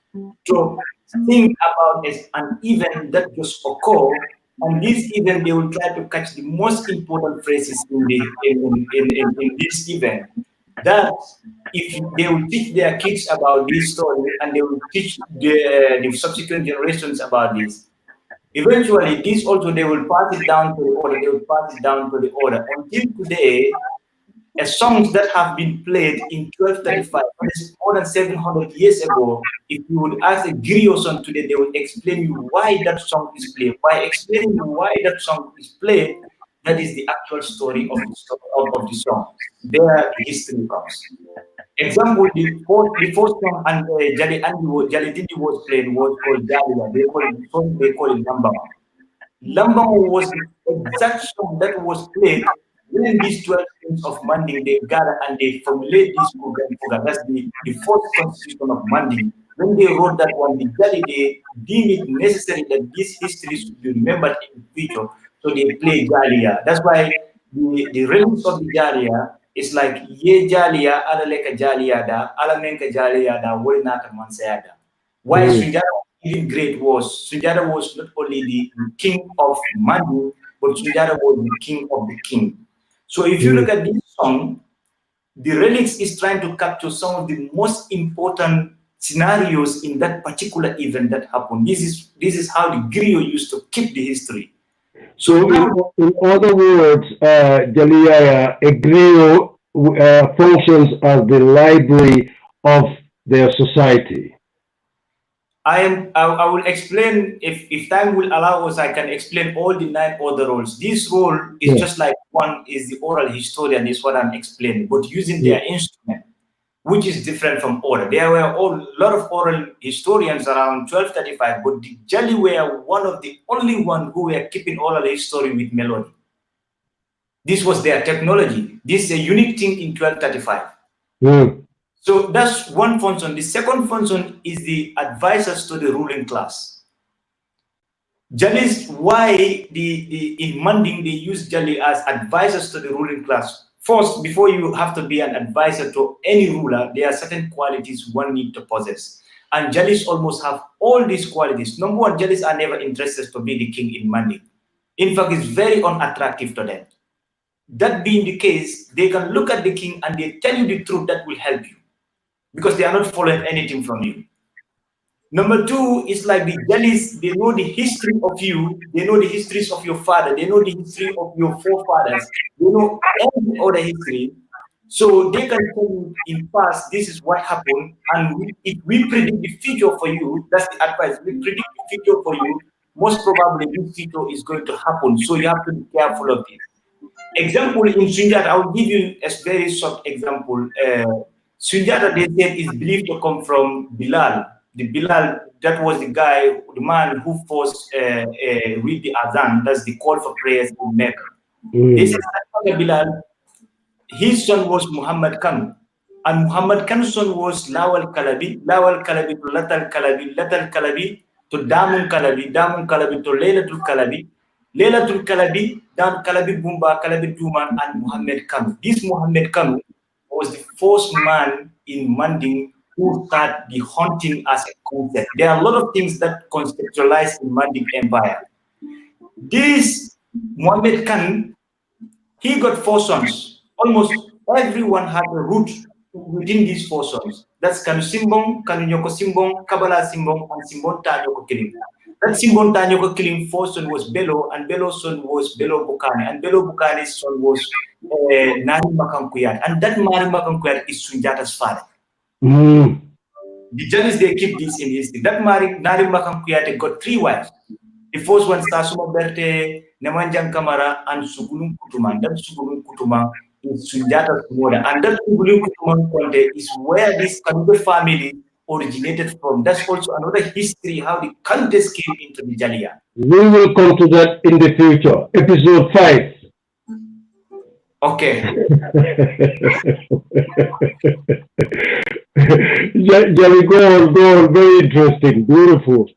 to think about an event that just occurred. And this event, they will try to catch the most important phrases in this event. That if they will teach their kids about this story and they will teach the subsequent generations about this, eventually, this also they will pass it down to the order. They will pass it down to the order until today. Songs that have been played in 1235, more than 700 years ago. If you would ask a griot song today, they will explain you why that song is played. By explaining you why that song is played, that is the actual story of the song. There, the history comes. Example: the first song and Jali Dingding was played was called Jalia. They call it Lambang. Lambang was the exact song that was played when these 12 kings of Manding they gather and they formulate this program. That's the first constitution of Manding. When they wrote that one, the Jali they deemed it necessary that this history should be remembered in the future. So they play Jalia. That's why the remix of the Jalia is like Ye Jalia, ala leka Jalia da, ala menka Jalia da, wole naka mansayada. Why Sunjata even great was Sunjata was not only the king of Manding, but Sunjata was the king of the king. So if you look at this song, the relics is trying to capture some of the most important scenarios in that particular event that happened. This is how the griot used to keep the history. So now, in other words, Yaya, a griot functions as the library of their society. I will explain, if time will allow us, I can explain all the 9 other roles. This role is just like one is the oral historian, is what I'm explaining, but using their instrument, which is different from oral. There were a lot of oral historians around 1235, but the Jali were one of the only one who were keeping oral history with melody. This was their technology. This is a unique thing in 1235. So that's one function. The second function is the advisors to the ruling class. Jalis, why in Manding they use Jali as advisors to the ruling class? First, before you have to be an advisor to any ruler, there are certain qualities one need to possess. And Jalis almost have all these qualities. Number one, Jalis are never interested to be the king in Manding. In fact, it's very unattractive to them. That being the case, they can look at the king and they tell you the truth that will help you, because they are not following anything from you. Number two is like the Jalis, they know the history of you, they know the histories of your father, they know the history of your forefathers, they know every other history. So they can tell you in past, this is what happened, and if we predict the future for you, that's the advice, we predict the future for you, most probably this future is going to happen, so you have to be careful of it. Example in Sunjata, I will give you a very short example. Sunjata, they said, is believed to come from Bilal. The Bilal, that was the guy, the man who first read the Adhan, that's the call for prayers in Mecca. They said Bilal, his son was Muhammad Khan, and Muhammad Khan's son was Lawal Kalabi to Latal Kalabi to Damun Kalabi to Laylatul Kalabi, Dan Kalabi Bumba, Kalabi Duman, and Muhammad Khan. This Muhammad Khan was the first man in Manding who started the hunting as a concept. There are a lot of things that conceptualized in Manding Empire. This Muhammad Khan, he got 4 sons. Almost everyone had a root within these 4 sons. That's Kanu Simbong, Kanu Nyoko Simbong, Kabala Simbong, and Simbon Tanyoko Kilim. That Simbon Tanyoko Kilim 4 son was Bello, and Bello's son was Bello Bukani, and Bello Bukani's son was Nari Makankuyat, and that Nari Makankuyat is Sunjata's father. The Jalis, they keep this in history. That Nari Makankuyat got 3 wives. The first one, Jobarteh, Nemanjang Kamara, and Sugulung Kutuman. That Sugulung Kutuman is Sunjata's mother, and that Sugulung Kutuman Konde is where this Kanube family originated from. That's also another history, how the Kandes came into the Jalia. We will come to that in the future, episode 5. Okay. Jali, go on, very interesting, beautiful.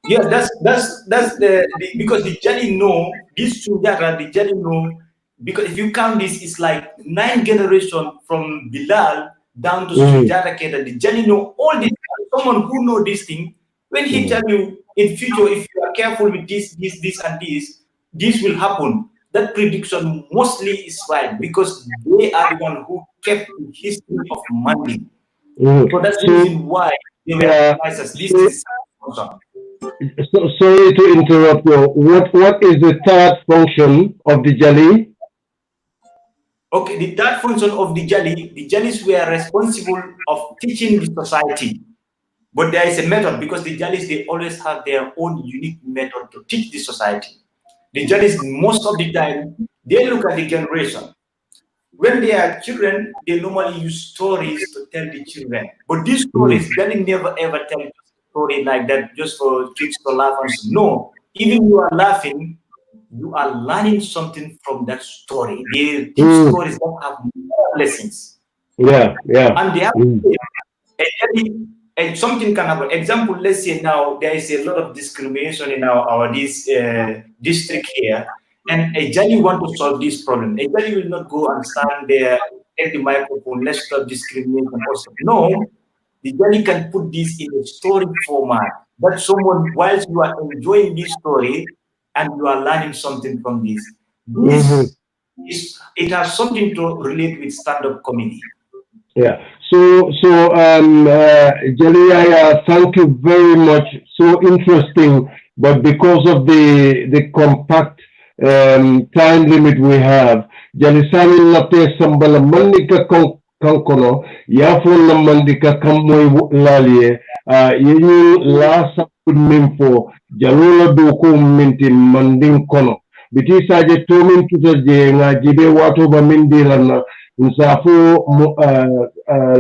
Yeah, that's the because the Jali know this Sunjata, the Jali know, because if you count this, it's like 9 generations from Bilal down to Sunjata Keda. The Jali know all this. Someone who know this thing, when he tell you in future, if you are careful with this, and this will happen. That prediction mostly is right, because they are the one who kept the history of money. So that's the reason why they were advisors. This is awesome. So, sorry to interrupt you. What is the 3rd function of the Jali? Okay, the 3rd function of the Jalis were responsible of teaching the society. But there is a method, because the Jalis, they always have their own unique method to teach the society. The Jalis, most of the time, they look at the generation. When they are children, they normally use stories to tell the children. But these stories, Jali never ever tell a story like that just for kids to laugh and say, no. Even you are laughing, you are learning something from that story. They teach stories that have more lessons. Yeah. And they have and something can happen. Example, let's say now there is a lot of discrimination in our this district here, and a Jali want to solve this problem. A Jali will not go and stand there, take the microphone, let's stop discrimination. Also, no, the Jali can put this in a story format. That someone, whilst you are enjoying this story, and you are learning something from this. This it has something to relate with stand-up comedy. Yeah. So Jali Yaya, thank you very much. So interesting, but because of the compact time limit we have, Jali Sami Late Sambala Mandika Kankono, Yafon Mandika Kamoy Lalie, Yini Lasa Minfo, Jalula Doko Mintin Mandin Kono. Biti saje tomin tuta je nga jibe wato ba mindirana nsafo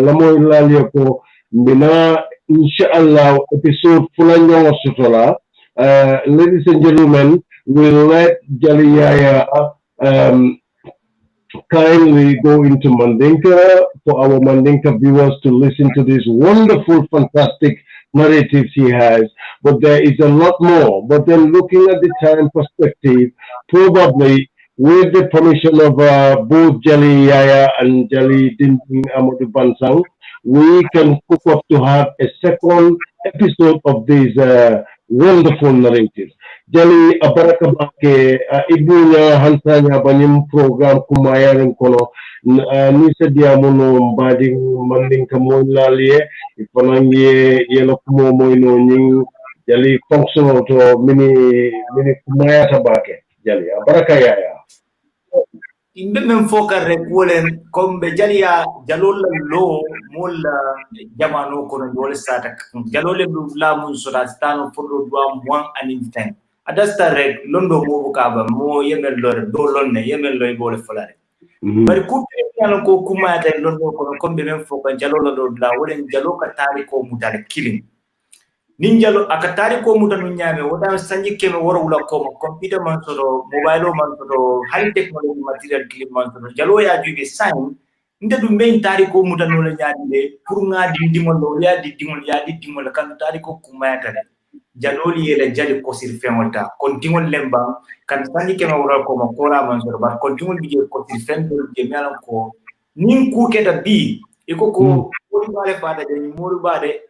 lamo ilalia ko mina inshallah episode fulanyo sotola. Ladies and gentlemen, we'll let Jali Yaya kindly go into Mandinka for our Mandinka viewers to listen to this wonderful, fantastic narratives he has. But there is a lot more. But then looking at the time perspective, probably with the permission of both Jali Yaya and Jali Dingding Amadou Bansang, we can cook up to have a second episode of these wonderful narratives. Jali abaraka bake ibunya hansanya banyim program kumayarin kono ni sedia mono mbadi manding kamo lalie ipanangi yelo kumo moino nying Jali functional to mini kumaya tabake Jali abaraka Yaya. Imbe men foka rek wolen kombe Jaliya jalol lo mol jamano kono wol sata jalole la mun sota stano fodo do mo anin ten adasta rek londo mo kaba mo yemel lor do lonne yemel loy bole folare bari kutte yalo ko kuma ta londo kono kombe men foka jalolo do la wolen jalo ka Tariko mutale killing ninjalo aka Tariko mutanu nyame wota sanji keme woro wula ko computer man soro mobile man soro high technology material clip man soro jalo ya juge sign nde dum ben Tariko mutanu la nyaade pour nga di dimol lo ya di dimol kan Tariko kuma ta jalo li yele jali ko sir femolta kon dimol lemba kan sanji keme woro ko Kora man soro ba kon dimol bi ko sir femol je melan ko nin ku keta bi iko ko woni bare fada de moru bare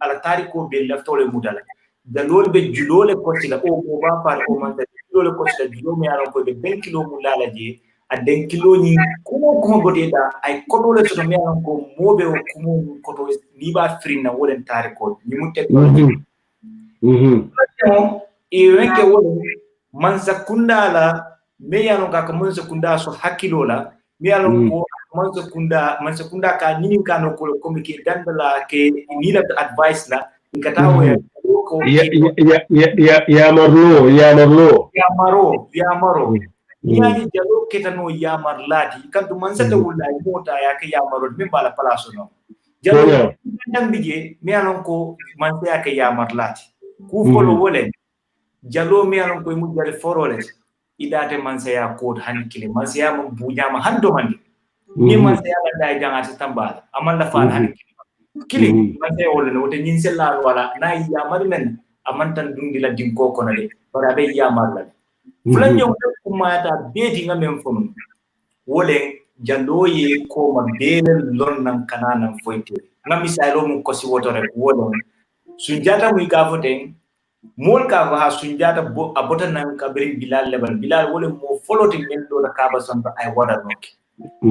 ala Tariko be leftole mudala dalol be julole ko sila o ko ba par o man julole ko sila julo mi aron ko be 20 kilo mulala je a 10 kilo ni ko godeda ay ko dole so mi aron ko mobe o ko ko to ni ba frina wolen Tariko ni mu technology e wenke wolen man sakunda la me yaron ka man sakunda so hakilola mi aron ko man sakunda ka ninin kano ko ke dandala ke nila advice la ikatawe ko ya marlo yani jalo ketano ya marlati kantu man sata wulla mota ya ke ya maro mi bala palaso no jalo ndam bije mi anon ko man ya ke ya marlati ku folo wole jalo mi anon ko mu jare forole idate man ya ko hankile man ya mo buñama hando mandi ni man se ala day jangati tambal amal la faal hani kili man se wala no te nyin sella wala na ya marmen amantan dungi la dinko kono de bara be ya marla fulan ñew ko mata beti ngam fon wole jaloye ko ma belen lon nan kanana foyte ngam misalo mu ko si woto rek wolo sunjata muy ka foten mol ka ko ha sunjata bo abota nan ka beri bilal lebal bilal wole mo foloti men do la kaba sonto ay wada noki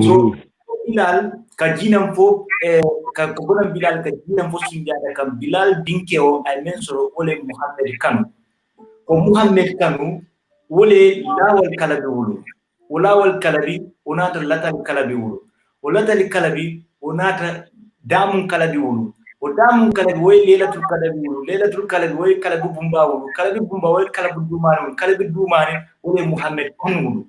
so bilal ka jinam fo ka bonan bilal ka jinam fo sunjata kam bilal dinke o ay men soro wole muhammad kanu ko muhammad kanu wole lawal kalabi wulu wala kalabi onata latal kalabi wulu latal kalabi onata damun kalabi wulu o damun kalabi way lelatul kalabi way kalabi bumba wulu kalabi bumba way kalabi dumane wole muhammad kanu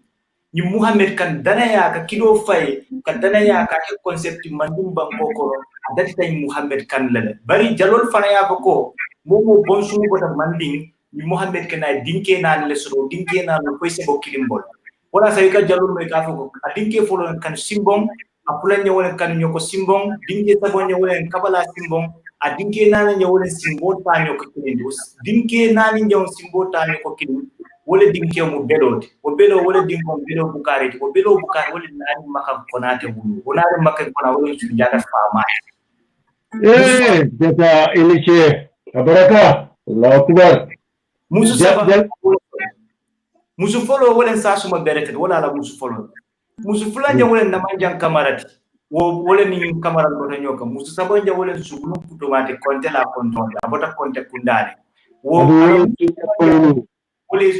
ni muhammad kan danaya ka kido fay ka danaya ka concept mandum banko ko adati tay muhammad kan lele bari jalol fanaya ko momo bonsu ko ta manding ni muhammad kan ay dinke nan le soro dinke nan ko sebo kilimbol wala say ka jalol may ka ko dinke folo kan simbong apulan nyawolen kan nyoko simbong dinke sabo nyawolen kabala simbong a dinke nan nyawolen simbo ta nyoko kilindos dinke nan nyaw simbo ta nyoko kilin wala dinke mo beloti o belo wala dinko belo bukari o belo bukari wala nani makam konate bulu wala makam kona wala su jaga fama data iniche abaraka Allahu akbar musu musu folo wala sa suma bereket wala la musu folo musu fulanja wala namanjan kamarati wala ni kamara ko nyoka musu sabanja wala sugunu puto mate konte la kontonde abota konte kundale wala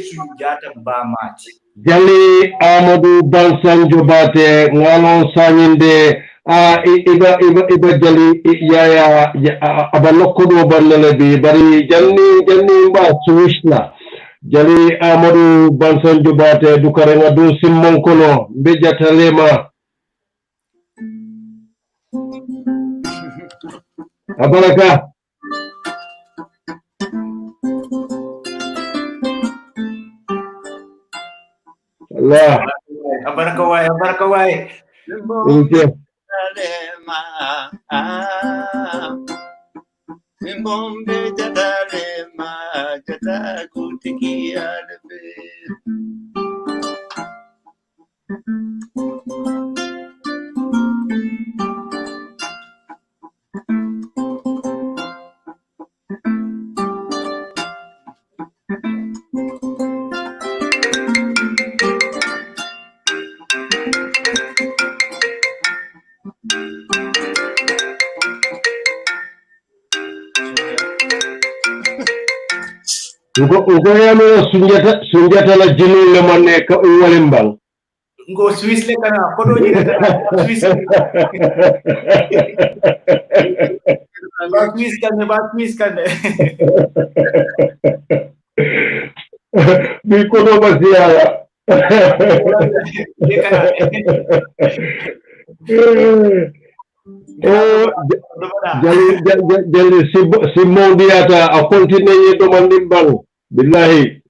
sunjata ba mati Jali Amadou Bansang Jobarteh ngalo sanyinde iba jali yaya aba lokkodo ballale bi bari janni ba suwishna Jali Amadou Bansang Jobarteh du karenga do simmon kono be jatalema abaraka Allah abaraka way Mbombe jadalema jata kutikia lebe Ugo yano sunjata la jinu le manne ka walimbang ngo Swiss le kana kodo ni kana Swiss ba Swiss kan bi kodo basiala jali si mondiata a continue to mandimbang billahi.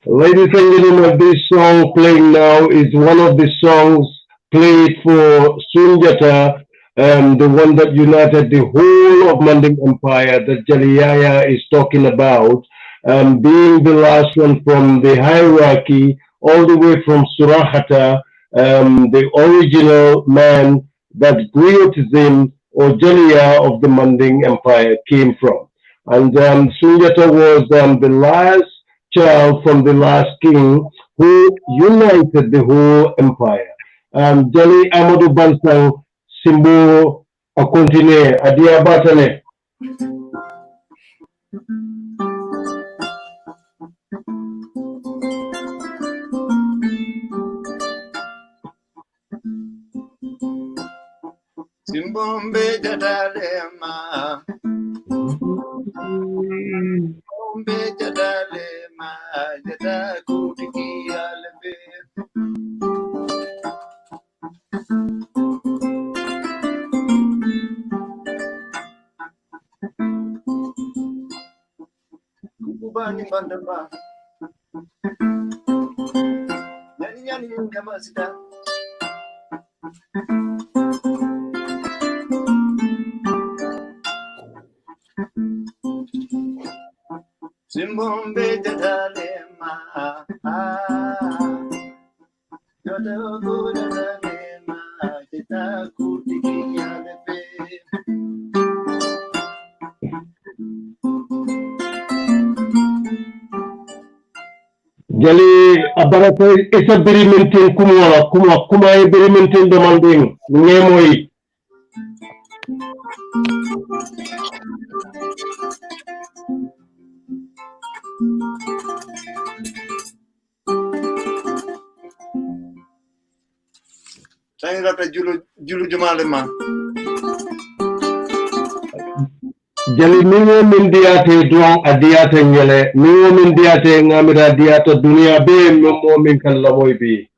Ladies and gentlemen, this song playing now is one of the songs played for Sunjata, the one that united the whole of Manding Empire that Yaya is talking about, being the last one from the hierarchy, all the way from Surahata, the original man that Griotism or Jalia of the Manding Empire came from. And Sunjata was the last child from the last king who united the whole empire. Jali Amadou Bansang Simbo a continue Adia Batane. Simbombe jadalema Simbombe jadalema jada kutikia lebe Kubani bandaba Yani kama sita Simbombe jadalema Jodo jadalema jada kutikia lebe Jali abarata isa berimentin kuma e berimentin demanding ngemoy Saya rata julu jumalema Jali mingo min diate duang adiate nyele mingo min diate ngamira diate dunia be mo min kala moy bi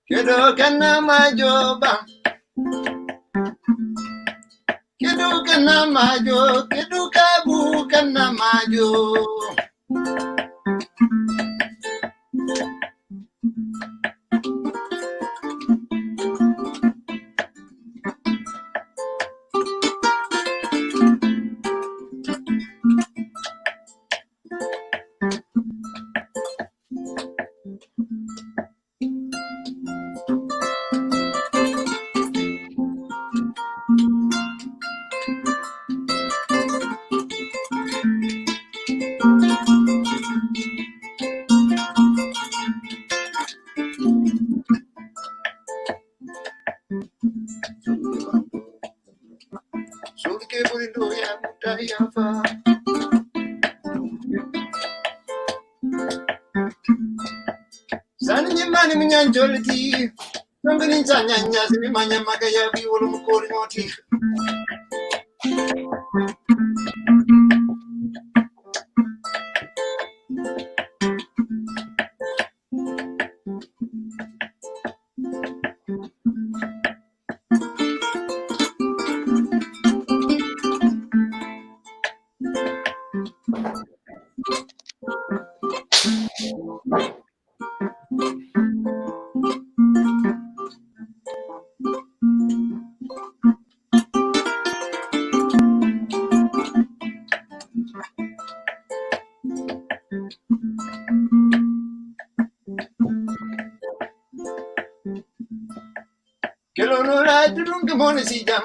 Kedo kana majoba Kedo kana majo Kedo kabu kana majo ke burindo ya mutaya fa. Sani nyimani minyanjoliti. Nambini chanya nyasi mimanya magaya biwolo mukori moti. Kelonora durung kemone sijam.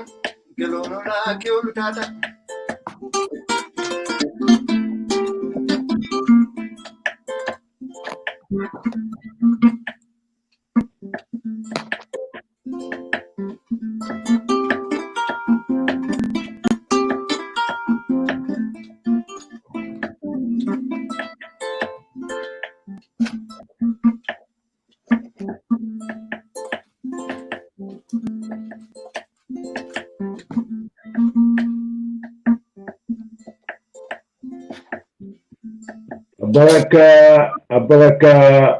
Kelonora keolu tata.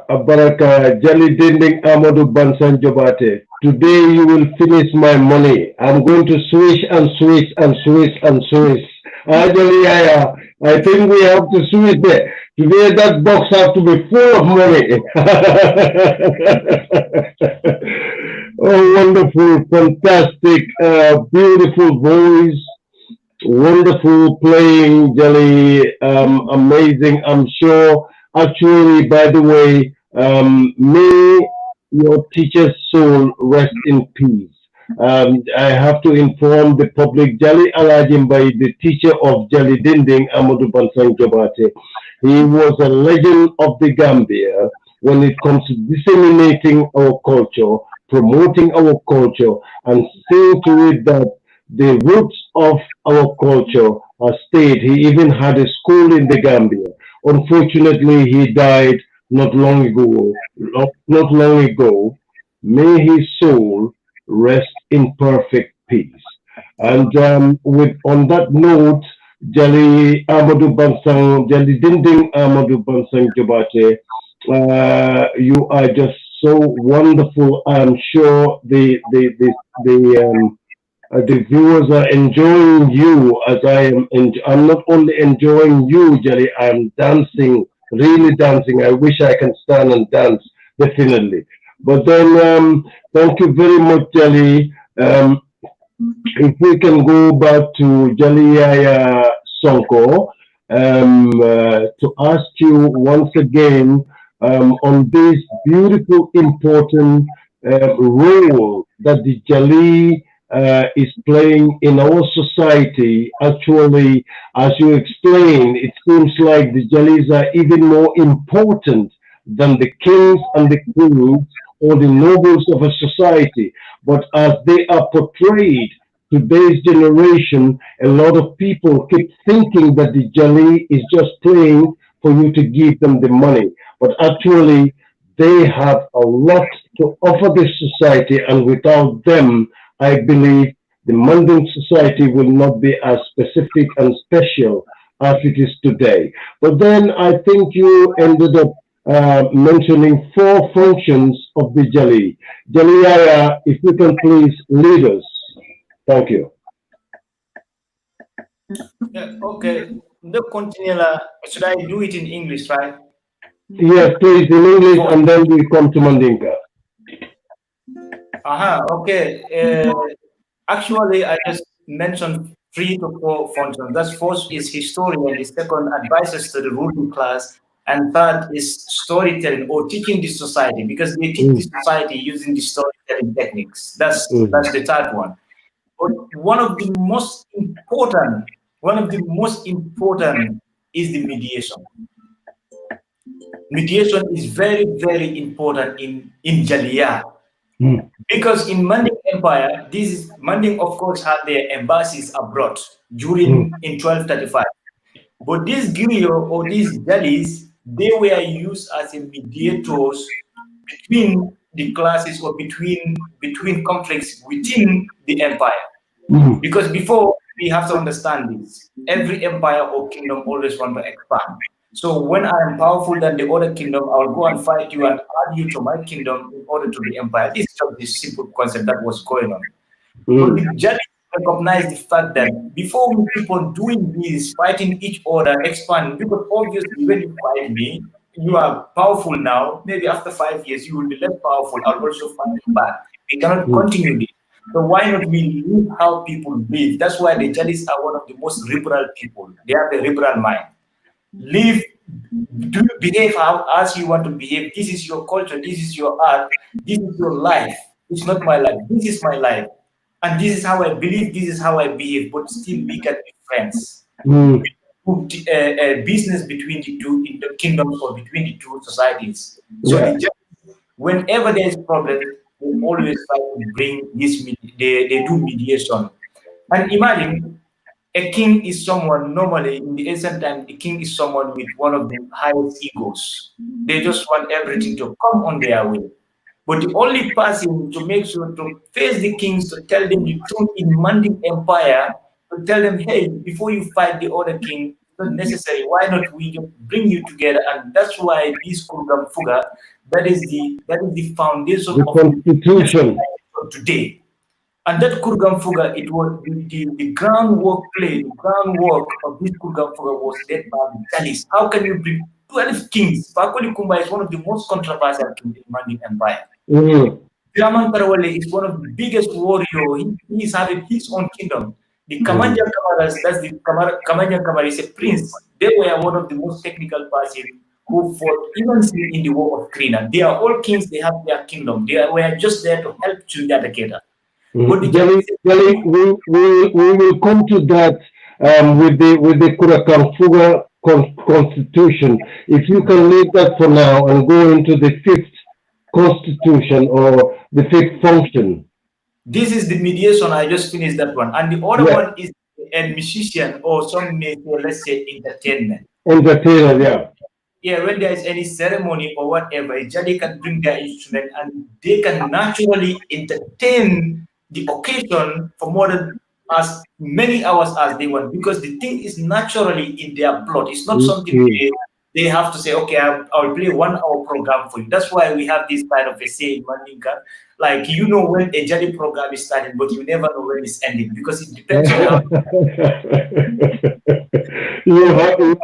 Abaraka, Jali Dingding, Amadou, Bansang, Jobarteh. Today you will finish my money. I'm going to swish and swish and swish and swish. Jali Yaya, I think we have to swish there. Today that box has to be full of money. Oh, wonderful, fantastic, beautiful voice. Wonderful playing, Jali. Amazing. I'm sure. Actually, by the way, may your teacher's soul rest in peace. I have to inform the public, Jali Alajimbai, the teacher of Jali Dingding, Amadou Bansang Jobarteh. He was a legend of the Gambia when it comes to disseminating our culture, promoting our culture, and seeing to it that the roots of our culture are stayed. He even had a school in the Gambia. Unfortunately, he died not long ago. Not long ago. May his soul rest in perfect peace. And with on that note, Jali Amadou Bansang, Jali Dinding Amadou Bansang Jobarteh, you are just so wonderful. I'm sure the viewers are enjoying you as I am. I'm not only enjoying you, Jali. I'm dancing, really dancing. I wish I can stand and dance, definitely. But then, thank you very much, Jali. If we can go back to Jali Yaya Sonko, to ask you once again on this beautiful, important role that the Jali is playing in our society. Actually, as you explained, it seems like the Jalis are even more important than the kings and the queens or the nobles of a society. But as they are portrayed, today's generation, a lot of people keep thinking that the Jali is just playing for you to give them the money. But actually, they have a lot to offer this society, and without them, I believe the Manding society will not be as specific and special as it is today. But then I think you ended up mentioning 4 functions of the Jali. Jali Yaya, if you can please lead us. Thank you. Yeah, okay. The continue. Should I do it in English, right? Yes, please, in English, and then we come to Mandinka. Okay. Actually, I just mentioned 3 to 4 functions. That's first is historian, the second advises to the ruling class, and third is storytelling or teaching the society, because they teach the society using the storytelling techniques. That's the third one. But one of the most important is the mediation. Mediation is very, very important in Jalia. Because in Manding Empire, Manding of course had their embassies abroad during in 1235. But these griot or these Jalis, they were used as a mediators between the classes or between conflicts within the empire. Because before, we have to understand this, every empire or kingdom always want to expand. So when I am powerful than the other kingdom, I will go and fight you and add you to my kingdom in order to the empire. This is just the simple concept that was going on. But the Jalis recognize the fact that before we keep on doing this, fighting each other, expanding, because obviously when you fight me, you are powerful now. Maybe after 5 years, you will be less powerful. I'll also fight you back. We cannot continue this. So why not we live how people live? That's why the Jalis are one of the most liberal people. They have a liberal mind. Live, do behave how as you want to behave. This is your culture. This is your art. This is your life. It's not my life. This is my life. And this is how I believe, this is how I behave, but still we can be friends. We put business between the two in the kingdoms or between the two societies. So whenever there is problem, they always try to bring this, they do mediation. And imagine a king is someone, normally in the ancient time, a king is someone with one of the highest egos. They just want everything to come on their way. But the only person to make sure to face the kings, to tell them the truth in Manding Empire, to tell them, hey, before you fight the other king, it's not necessary. Why not we just bring you together? And that's why this Kurgam Fuga, that is the foundation The of constitution today. And that Kurgam Fuga, it was the groundwork of this Kurgam Fuga was led by the Jalis. How can you bring 12 kings? Fakoli Kumba is one of the most controversial kings in Manding Empire. Draman Tarawale is one of the biggest warrior. He is having his own kingdom. The Kamanja Kamaras, that's the Kamanja Kamara is a prince. They were one of the most technical persons who fought even in the war of Krina. They are all kings, they have their kingdom. They were just there to help Chundadaketa. Jali, we will come to that with the Kurakamfuga constitution. If you can leave that for now and go into the fifth constitution or the fifth function. This is the mediation. I just finished that one, and the other one is a musician or some may say, let's say entertainment. Entertainer, yeah. When there is any ceremony or whatever, a Jali can bring their instrument and they can naturally entertain the occasion for more than as many hours as they want, because the thing is naturally in their blood. It's not something they have to say, okay, I'll play 1 hour program for you. That's why we have this kind of a say in Mandinka. Like, you know when a Jali program is starting, but you never know when it's ending, because it depends on how you have to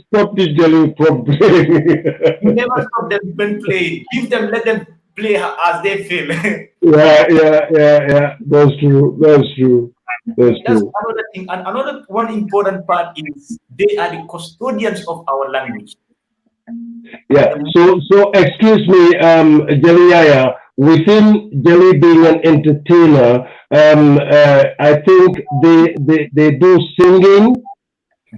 stop the Jali from playing. You never stop them when playing. Let them play as they feel. Yeah. That's true. That's another thing. And another one important part is they are the custodians of our language. Yeah. So excuse me, Jali Yaya, within Jali being an entertainer, I think they do singing,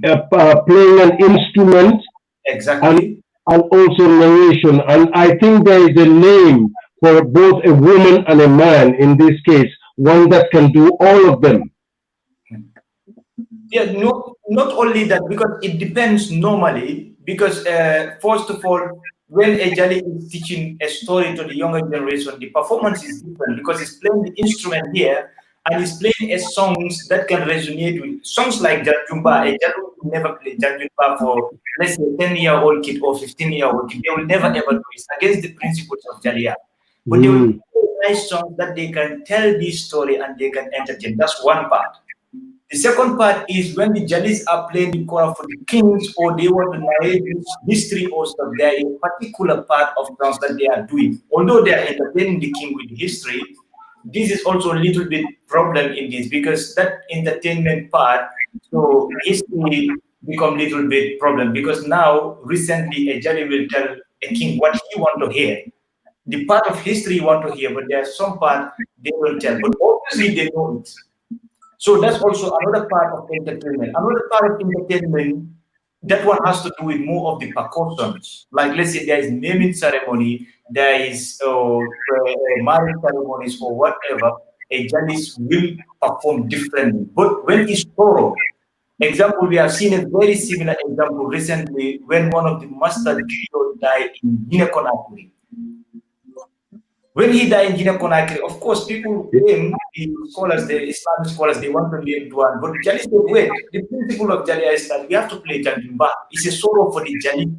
playing an instrument, exactly, and also narration. And I think there is a name for both a woman and a man in this case, one that can do all of them. Yeah, not only that, because it depends normally, because first of all, when a Jali is teaching a story to the younger generation, the performance is different, because he's playing the instrument here and he's playing a songs that can resonate with songs like Janjumba. A Jali will never play Janjumba for, let's say, 10-year-old kid or 15-year-old kid. They will never ever do it. It's against the principles of Jalia. But they will play nice songs that they can tell this story and they can entertain. That's one part. The second part is when the Jalis are playing the Kora for the kings, or they want to narrate history or stuff. There is a particular part of songs that they are doing. Although they are entertaining the king with history, this is also a little bit problem in this, because that entertainment part, so history become a little bit problem, because now recently a Jali will tell a king what he want to hear. The part of history you want to hear, but there's some part they will tell, but obviously they know it. So that's also another part of entertainment. Another part of entertainment that one has to do with more of the precautions. Like let's say there is naming ceremony, there is marriage ceremonies or whatever. A journalist will perform differently. But when it's thorough, example, we have seen a very similar example recently when one of the master griot died in Guinea-Conakry. When he died in Guinea-Conakry, of course, people came, the scholars, the Islamic scholars, they want to name one. But Jali said, wait, the principle of Jali is that we have to play Jandimba. It's a sorrow for the Jali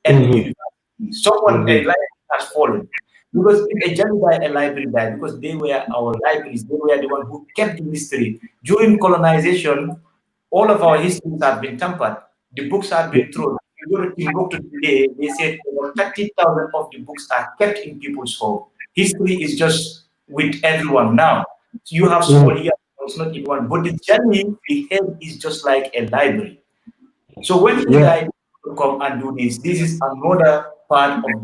and the university. Someone, a library has fallen. Because if a Jali died, a library died, because they were our libraries, they were the one who kept the history. During colonization, all of our histories have been tampered. The books have been thrown. If you go to Timbuktu today, they said over 30,000 of the books are kept in people's home. History is just with everyone now. So you have small here, it's not in one. But the journey we have is just like a library. So when he died to come and do this, this is another part of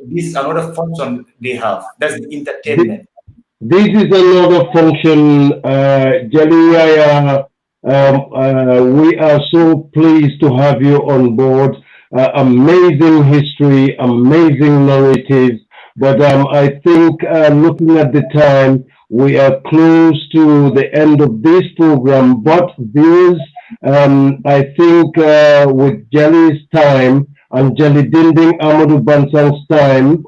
this is another function they have. That's the entertainment. This is another function, Yaya. We are so pleased to have you on board. Amazing history, amazing narratives. But I think looking at the time, we are close to the end of this program. But viewers, I think with Jali's time and Jali Dingding Amadou Bansang's time,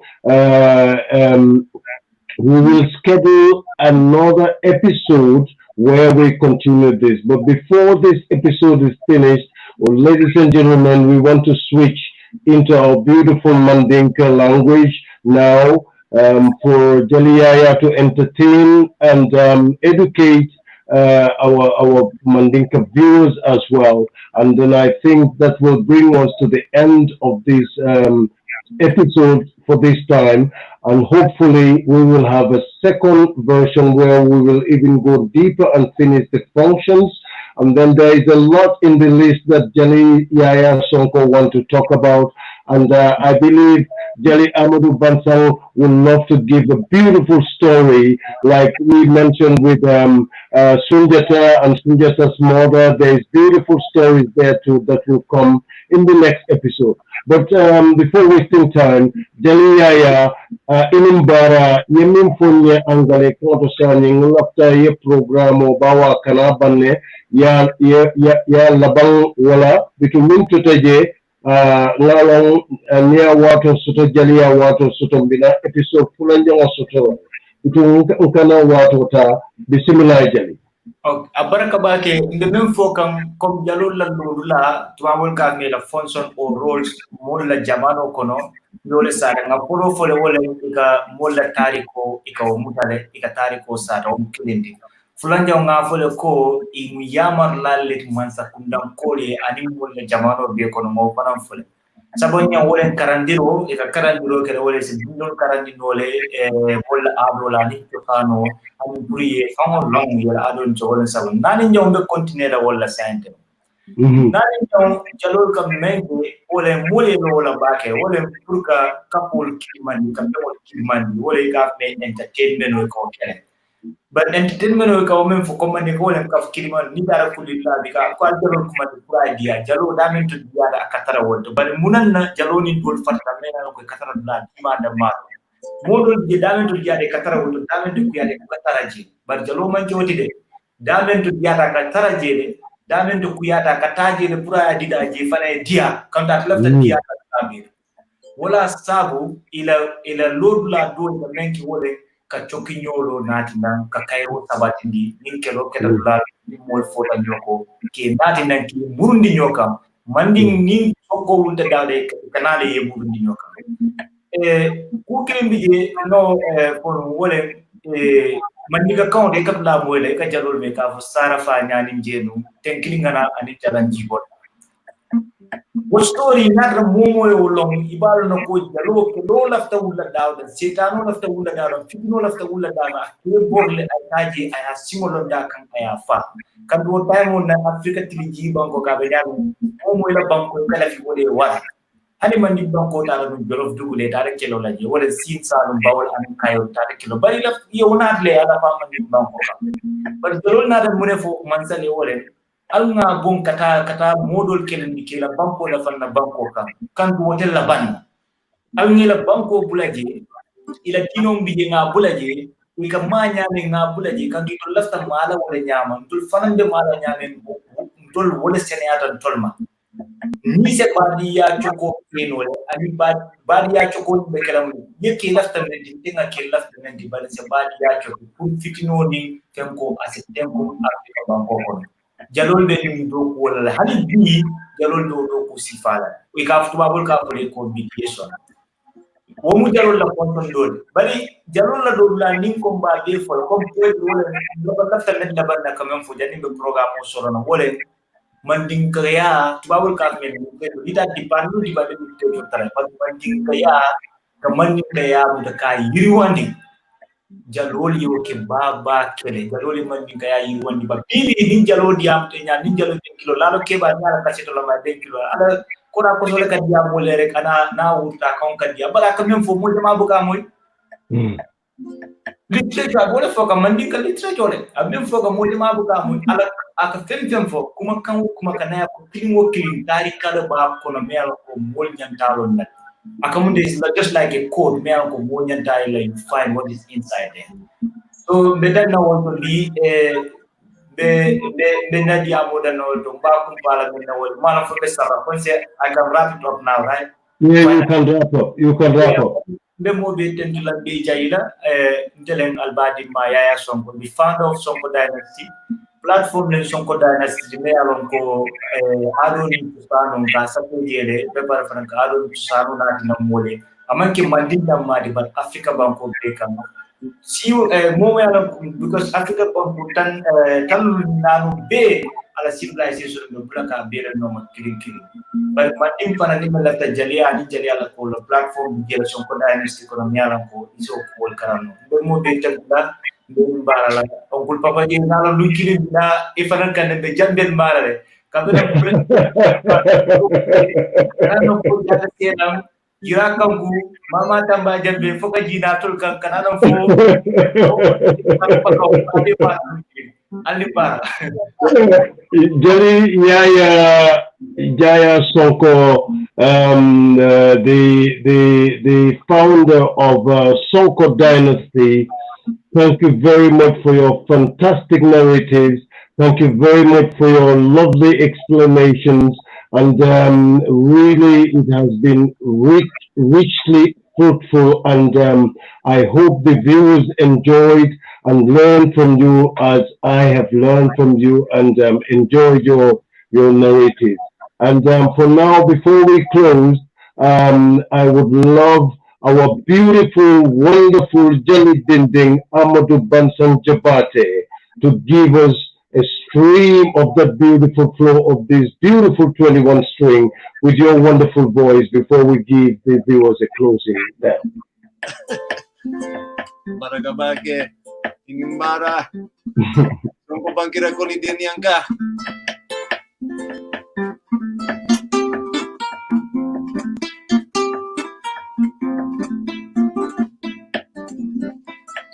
we will schedule another episode where we continue this. But before this episode is finished, well, ladies and gentlemen, we want to switch into our beautiful Mandinka language now for Yaya to entertain and educate our Mandinka viewers as well. And then I think that will bring us to the end of this episode for this time. And hopefully we will have a second version where we will even go deeper and finish the functions. And then there is a lot in the list that Jali, Yaya, Sonko want to talk about. And I believe Jali Amadou Bansang would love to give a beautiful story, like we mentioned with Sunjata and Sunjata's mother. There's beautiful stories there too that will come in the next episode. But before wasting time, Jali Yaya, inimbara yemin fonye angale koto sani ngulapta ye programo bawa kana banne ya labang wala bitu min tutaje ngalong niya wato soto Jaliya wato soto bina episode fulanja soto bitu ukana wato ta bismillah Jali. Okay. Abaraka bake in the même fois comme jalol la lodula tuamul ka me la function or roles mol la jamano kono yole sare nga polo fole wole ika mol la tariko ika mutale ika tariko sare o kilindi fulanja nga fole ko in yamar la let mansa kundam kole ani mol la jamano be kono mo fanam fole sabonya wole karandiro ika karandiro kele wole se dindol karandino le mol adola ni to kano ani buriye famo long yela adon jowol sabon nani ñow be continuer la wala sante nani ñow jalol kam mengo wala mole no wala bake wala pour ka kapol kimani kapol kimani wala ka me entertainment ko kene but entertainment ko men fo komande ko wala ka kimani ni dara kulilla bi ka ko jalol kuma pour idea jalo da men to diya da katara wonto bari munan na jalo ni dol fatta mena ko katara la dimanda ma modol je damen to diade katara wonto damen to kuyade katara je bar jalo man joti de damen to diata katara je de damen to kuyata kataje de pura dida je fana dia kanta lafta dia kabir wala sabu ila lodula do de menki wole ka choki nyolo nati nan ka kayro sabatindi nin kelo kedula ni mol fota nyoko ke nati nan ki burundi nyoka manding nin soko wulta dade kanale ye burundi nyoka ku kembije no for wole mandiga kaunde kapla moyle ka jalol me ka sara fa nyani jenu tenkilingana ani jalanji bot what story natra momo e wolong ibalo no ko jalo ke do lafta wulla dawda setano lafta wulla dawda fitno lafta wulla dawda ke borle ataje aya simolo da kan aya fa kan do time na afrika tiliji banko ka be dalu momo ila banko kala fi wole wala hani mandi banko tara dum jolof dugule tara kelo laje wala sin salum bawol an kayo tara kelo bari laf yo natle ala fa mandi banko ka bar jolol na da mune fo mansale wole alnga bon kata modol kelen di kela banko la fanna banko kan do hotel la ban alngi la banko bulaje ila dinom bi nga bulaje ni ka manya ne nga bulaje kan to lafta mala wala nyama tul fanande mala nyamen tol wala seniyata tolma ni se badi ya choko kenole ani badi ya choko be kalam yake lafta men di tinga ke lafta men di bal se badi ya choko pour fitino ni tenko aseten ko afrika banko ko jalol be ni do ko wala hali bi jalol do ko sifala we ka futu babul ka ko bi yeso wo mu jalol la konton dole bari jalol la do la nin ko ba be fo ko be wala do ba lafta men da banda kamen fu jani be programme o sorona wala manding kaya babul ka men ita di panu di bade di to tara manding kaya ka manding kaya bu da kai yirwandi jalol yo ke baba kele jalol manding kaya yirwandi ba bibi din jalol diam te nya din jalol kilo lalo ke ba nya ka to la ma de kilo ala kora ko sole ka diam mo le rek ana na wuta kon ka diam bala ka men fo mo ma bu ka moy literature bole fo ka manding ka literature abem fo ka mo ma bu ka moy ala aka fem fo kuma kana ko kilimo kilim dari kala ba ko no mel ko mol nyantalo na aka munde is just like a code mel ko mol nyantalo like find what is inside there so better now want to be be na dia moda no to ba kum pala na wol mana fo be sara ko se I can wrap it up now right yeah you can wrap up be mo be tentula be jayila ndelen albadi ma Yaya Sonko the founder of Sonko Dynasty platform len Sonko Dynasty me alon ko ado ni tusano ka sapo jele be par fanan ka ado ni tusano na dina mole amanke mandinda madi but Africa banko be kan si mo me alon because Africa banko tan nanu be ala civilization no blaka be no ma kilin but mandim fana ni mala ta jali ala ko la platform jela Sonko Dynasty ko mi alon ko iso ko karano be mo be tan ben barala onkul papa ji nala lu kili na ifana kan be jambel marale kabena kanano ko jata senam gira kangu mama tamba jambe foka ji na tul kan kanano fo ali para Jali Yaya Sonko, the founder of Sonko Dynasty. Thank you very much for your fantastic narratives. Thank you very much for your lovely explanations. And really, it has been richly fruitful. And I hope the viewers enjoyed and learned from you as I have learned from you and enjoyed your narrative. And for now, before we close, I would love our beautiful, wonderful Jali Dingding Amadou Bansang Jobarteh to give us a stream of that beautiful flow of this beautiful 21 string with your wonderful voice before we give the viewers a closing down. Baragabake, inimbara, Sonko bangkira ko ni Deniangka.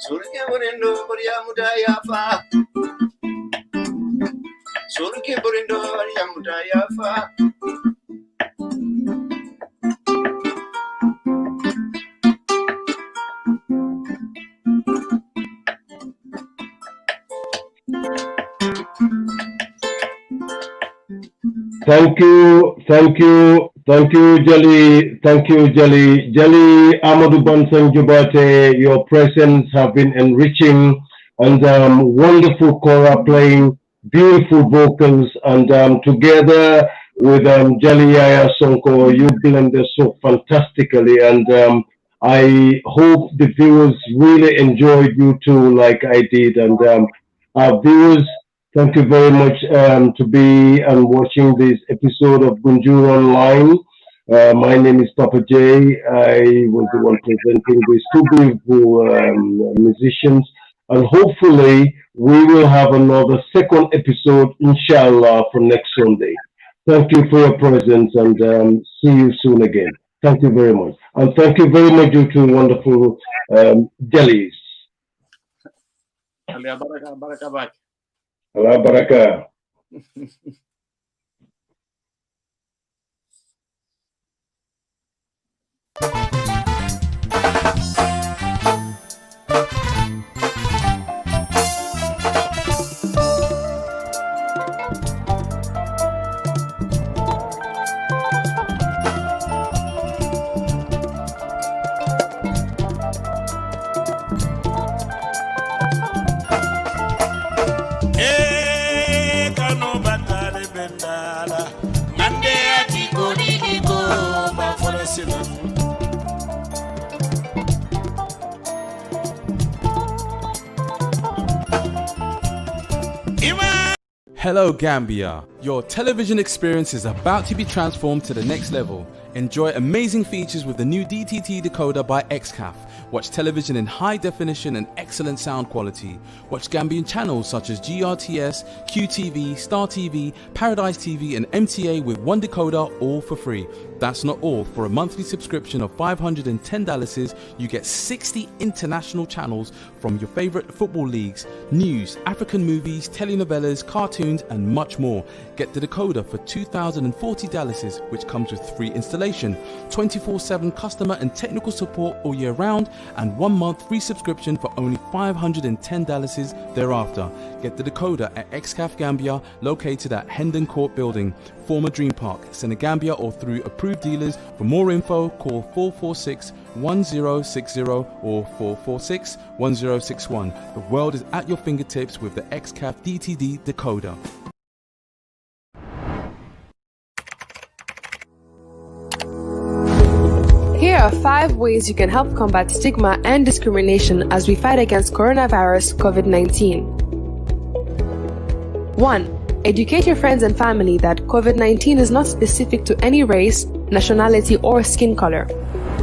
Surke borindo boria mudaya fa. Surke borindo boria mudaya fa. Thank you, Jali. Jali Amadou Bansang Jobarteh, your presence have been enriching and wonderful Kora playing, beautiful vocals, and together with Jali Yaya Sonko, you blended so fantastically, and I hope the viewers really enjoyed you too, like I did, and our viewers. Thank you very much to be and watching this episode of Gunjur Online. My name is Papa J. I was the one presenting these two beautiful musicians. And hopefully we will have another second episode, inshallah, for next Sunday. Thank you for your presence and see you soon again. Thank you very much. And thank you very much, you two wonderful Jalis. Allah Baraka. Hello Gambia, your television experience is about to be transformed to the next level. Enjoy amazing features with the new DTT decoder by XCAF. Watch television in high definition and excellent sound quality. Watch Gambian channels such as GRTS, QTV, Star TV, Paradise TV and MTA with one decoder, all for free. That's not all. For a monthly subscription of $510, you get 60 international channels from your favorite football leagues, news, African movies, telenovelas, cartoons and much more. Get the decoder for $2,040, which comes with free installation, 24/7 customer and technical support all year round, and 1 month free subscription for only $510 thereafter. Get the decoder at XCAF Gambia, located at Hendon Court Building, former Dream Park, Senegambia, or through approved dealers. For more info, call 446-1060 or 446-1061. The world is at your fingertips with the XCAF DTD decoder. Here are 5 ways you can help combat stigma and discrimination as we fight against coronavirus COVID-19. 1. Educate your friends and family that COVID-19 is not specific to any race, nationality, or skin color.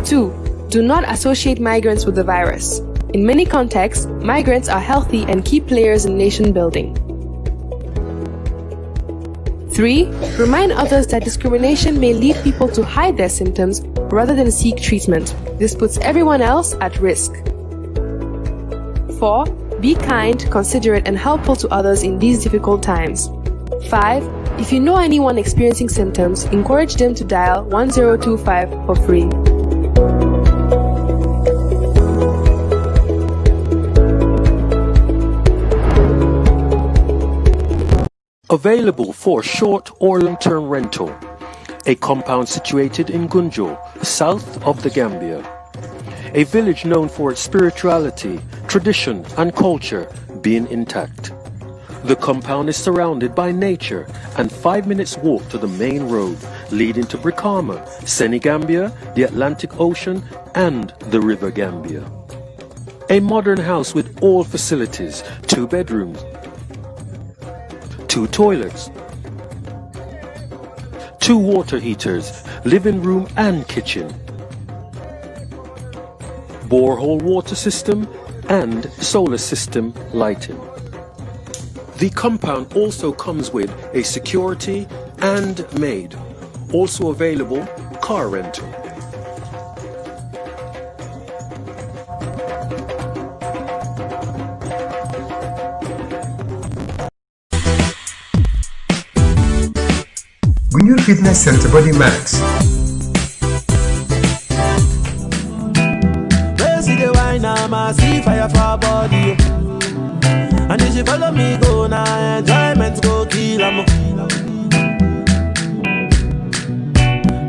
2. Do not associate migrants with the virus. In many contexts, migrants are healthy and key players in nation building. 3. Remind others that discrimination may lead people to hide their symptoms rather than seek treatment. This puts everyone else at risk. 4. Be kind, considerate, and helpful to others in these difficult times. 5. If you know anyone experiencing symptoms, encourage them to dial 1025 for free. Available for short or long-term rental. A compound situated in Gunjo, south of the Gambia. A village known for its spirituality, tradition and culture being intact. The compound is surrounded by nature and 5 minutes walk to the main road leading to Brikama, Senegambia, the Atlantic Ocean and the River Gambia. A modern house with all facilities, 2 bedrooms, 2 toilets, 2 water heaters, living room and kitchen, borehole water system and solar system lighting. The compound also comes with a security and maid. Also available car rental. Gunjur Fitness Center Body Max. And if you follow me, go now, enjoyment go kill 'em.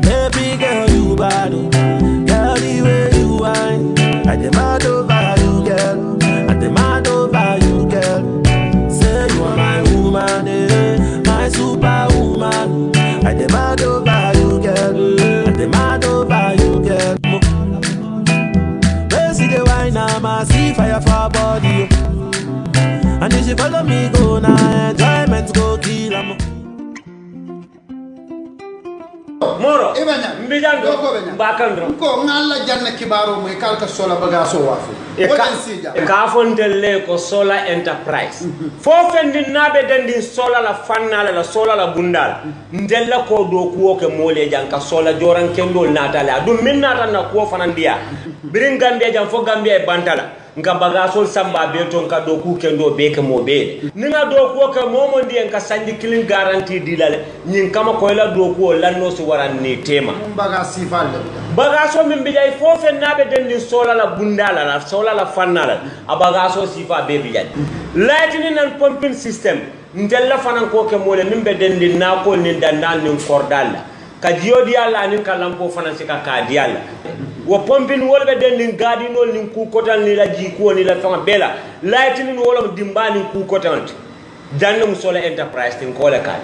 Baby girl, you bad, girl, the way you whine. I demand over you, girl. I demand over you, girl. Say you are my woman, my superwoman. I demand over you, girl. I demand over you, girl. See the wine, I see fire for our body. And if you follow me, go now, enjoyment go kill 'em. Moro, mbijando, mbakandro. Ko ngalla janna kibaro moy kalka sola bagaso wafu. E ka fontelle ko sola enterprise. Fo fendi nabe dendi sola la fannala la sola la bundal. Ndella ko do kuwo ke mole janka sola joran kendo natale. Dum min nata na ko fanandiya. Birin Gambia jam fo Gambia e bantala. nga bagasol samba beton ka doku kendo beke mo be ninga doku ka momo ndi en ka sandi kilin garantie dilale nyin kama ko la doku lanno so waran ni tema bagasi falle bagaso min bijay fofe nabe den ni sola la bundala la sola la fannala a bagaso sifa be bijay lightning and pumping system ndella fanan ko ke mole min be den ni nako ni dandan ni kordal ka jiodi alla ni kalampo fanan sika ka diala wo pumping wolbe den ni gadino ni ku kotal ni la ji ko ni la fanga bela lightning wolo dimbani ku kotal jannum sola enterprise tin ko le kali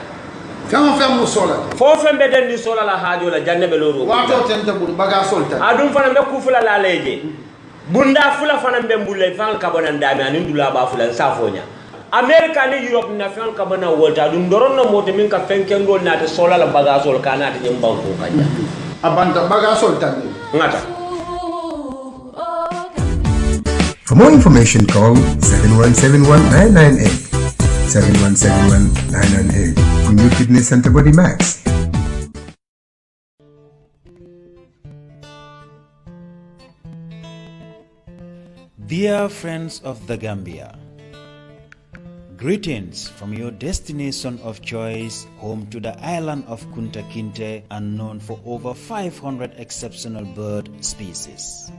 fam sola fofe be den ni sola la hajo la janne be loro wato tente bul baga solta adum fanan be ku fula la leje bunda fula fanan be mbulle fan kabonan dami anin dula ba fula safonya America ni Europe na fan kabana wolta dum doron no moto min ka fenkendo na te sola la bagasol kana te nyam banko kanya abanda bagasol tan ngata. For more information call 7171998 7171998 Kunju Fitness Center Body Max. Dear friends of the Gambia, greetings from your destination of choice, home to the island of Kunta Kinte and known for over 500 exceptional bird species.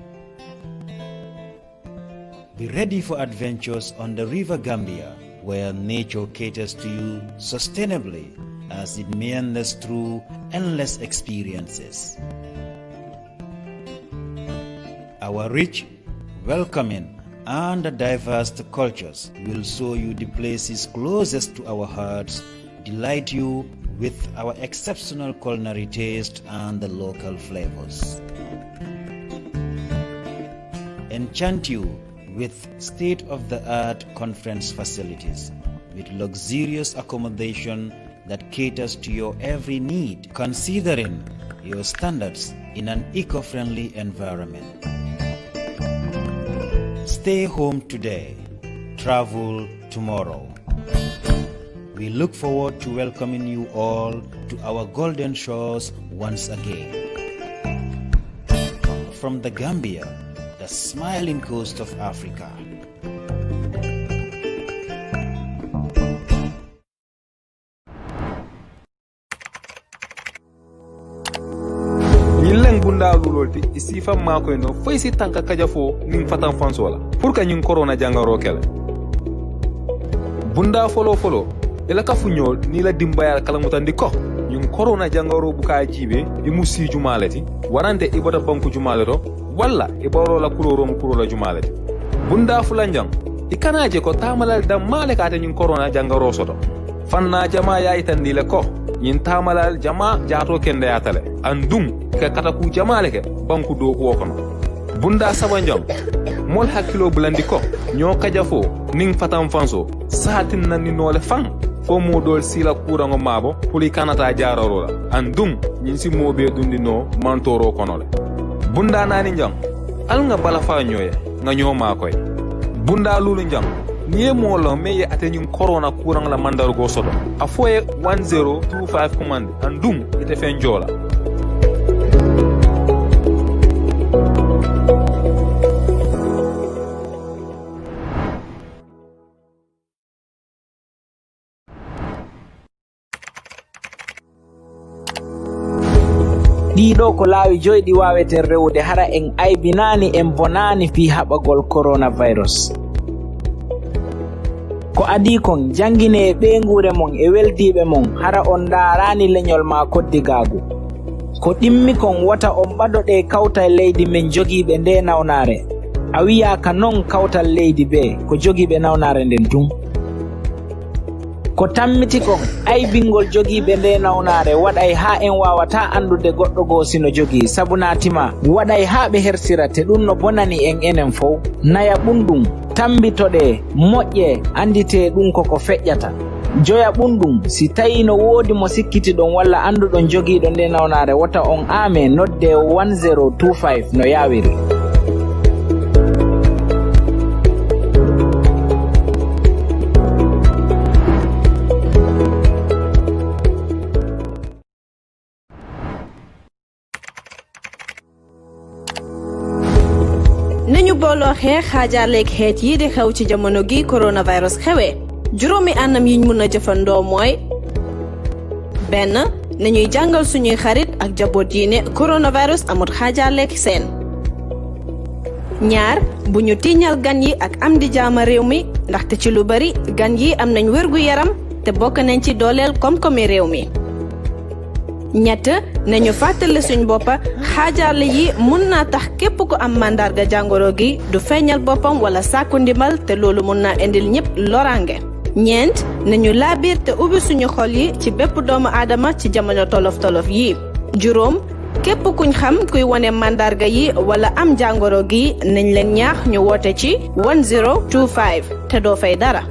Be ready for adventures on the River Gambia, where nature caters to you sustainably as it meanders through endless experiences. Our rich, welcoming, and diverse cultures will show you the places closest to our hearts, delight you with our exceptional culinary taste and the local flavors, enchant you with state-of-the-art conference facilities, with luxurious accommodation that caters to your every need, considering your standards in an eco-friendly environment. Stay home today, travel tomorrow. We look forward to welcoming you all to our golden shores once again. From the Gambia, the smiling coast of Africa. Nyileng bunda lulolti isifa mako no foisi tanka kajafo nim fatan fansola pour que ñun corona jangaro kele bunda folo ela ka fuñol ni la dimbayal kala mutandi ko ñun corona jangaro buka jibe di musi jumalati warante ibota banku jumaleto walla iboro la kuloro mu kurola jumalati bunda fulanjang ikanaje ko tamalal dam male ka ta ñun corona jangaro soto fanna jama ya itandi le ko ñin tamalal jama jaato kende yatale andum ke kataku jamale ke banku do ko kono bunda sabanjam mol hakkilo bulandi ko ño kajafo ning fatam fanso satin nan ni nole fan fo modol sila kurango mabo puli kanata jaaroro la andum ñin si mobe dundi no mantoro kono le bunda nani njam al nga bala fa ñoye nga ñoma koy bunda lulu njam nie molo meye atenyum corona kurang la mandar go sodo afoye 1025 command andum ite fenjola ɗiɗo ko laawi joyɗi wawete rewde hara en aybinani en bonani fi haɓagol coronavirus ko adi kon jangine e ɓeygure mon e weldiɓe mon hara on darani leñol ma koddigagu ko ɗimmi kon wata on ɓaɗoɗe kawtal leydi men jogiiɓe nde nawnare a wiyaka non kawtal leydi be ko jogiiɓe nawnare nden tun ko tammiti kon aybingol jogiiɓe nde nawnare waɗay ha en wawata andude goɗɗo goo sino jogii sabu natima waɗay ha ɓe hersira te ɗum no bonani en enen fof naya ɓunɗum tambitoɗe moƴƴe andite ɗum koko feƴƴata joya ɓunɗum si tawi no woodi mo sikkitiɗon walla anduɗon jogiiɗo nde nawnare wota on aame nodde 1025 no yawiri booloo xeex xaajaarleeg xeet yi di xew ci jamono gi coronavirus xewee juróomi anam yiñ mun a jëfandoo mooy benn nañuy jàngal suñuy xarit ak jaboot yi ne coronavirus amut xaajaarleeg seen ñaar bu ñu tiiñal gan yi ak am di jaama réew mi ndaxte ci lu bari gan yi am nañ wérgu yaram te bokk nañ ci dooleel koom-koomi réew mi ñett nañu fàttali suñ boppa xaajaarle yi mun naa tax képp ku am màndarga jàngoro gi du feeñal boppam wala sàkku ndimbal te loolu mun naa indil ñëpp loraange ñeent nañu laabiir te ubbi suñu xol yi ci bépp doomu aadama ci jamono tolof-tolof yi juróom képp kuñ xam kuy wone màndarga yi wala am jàngoro gi nañ leen ñaax ñu woote ci 1025 te doo fay dara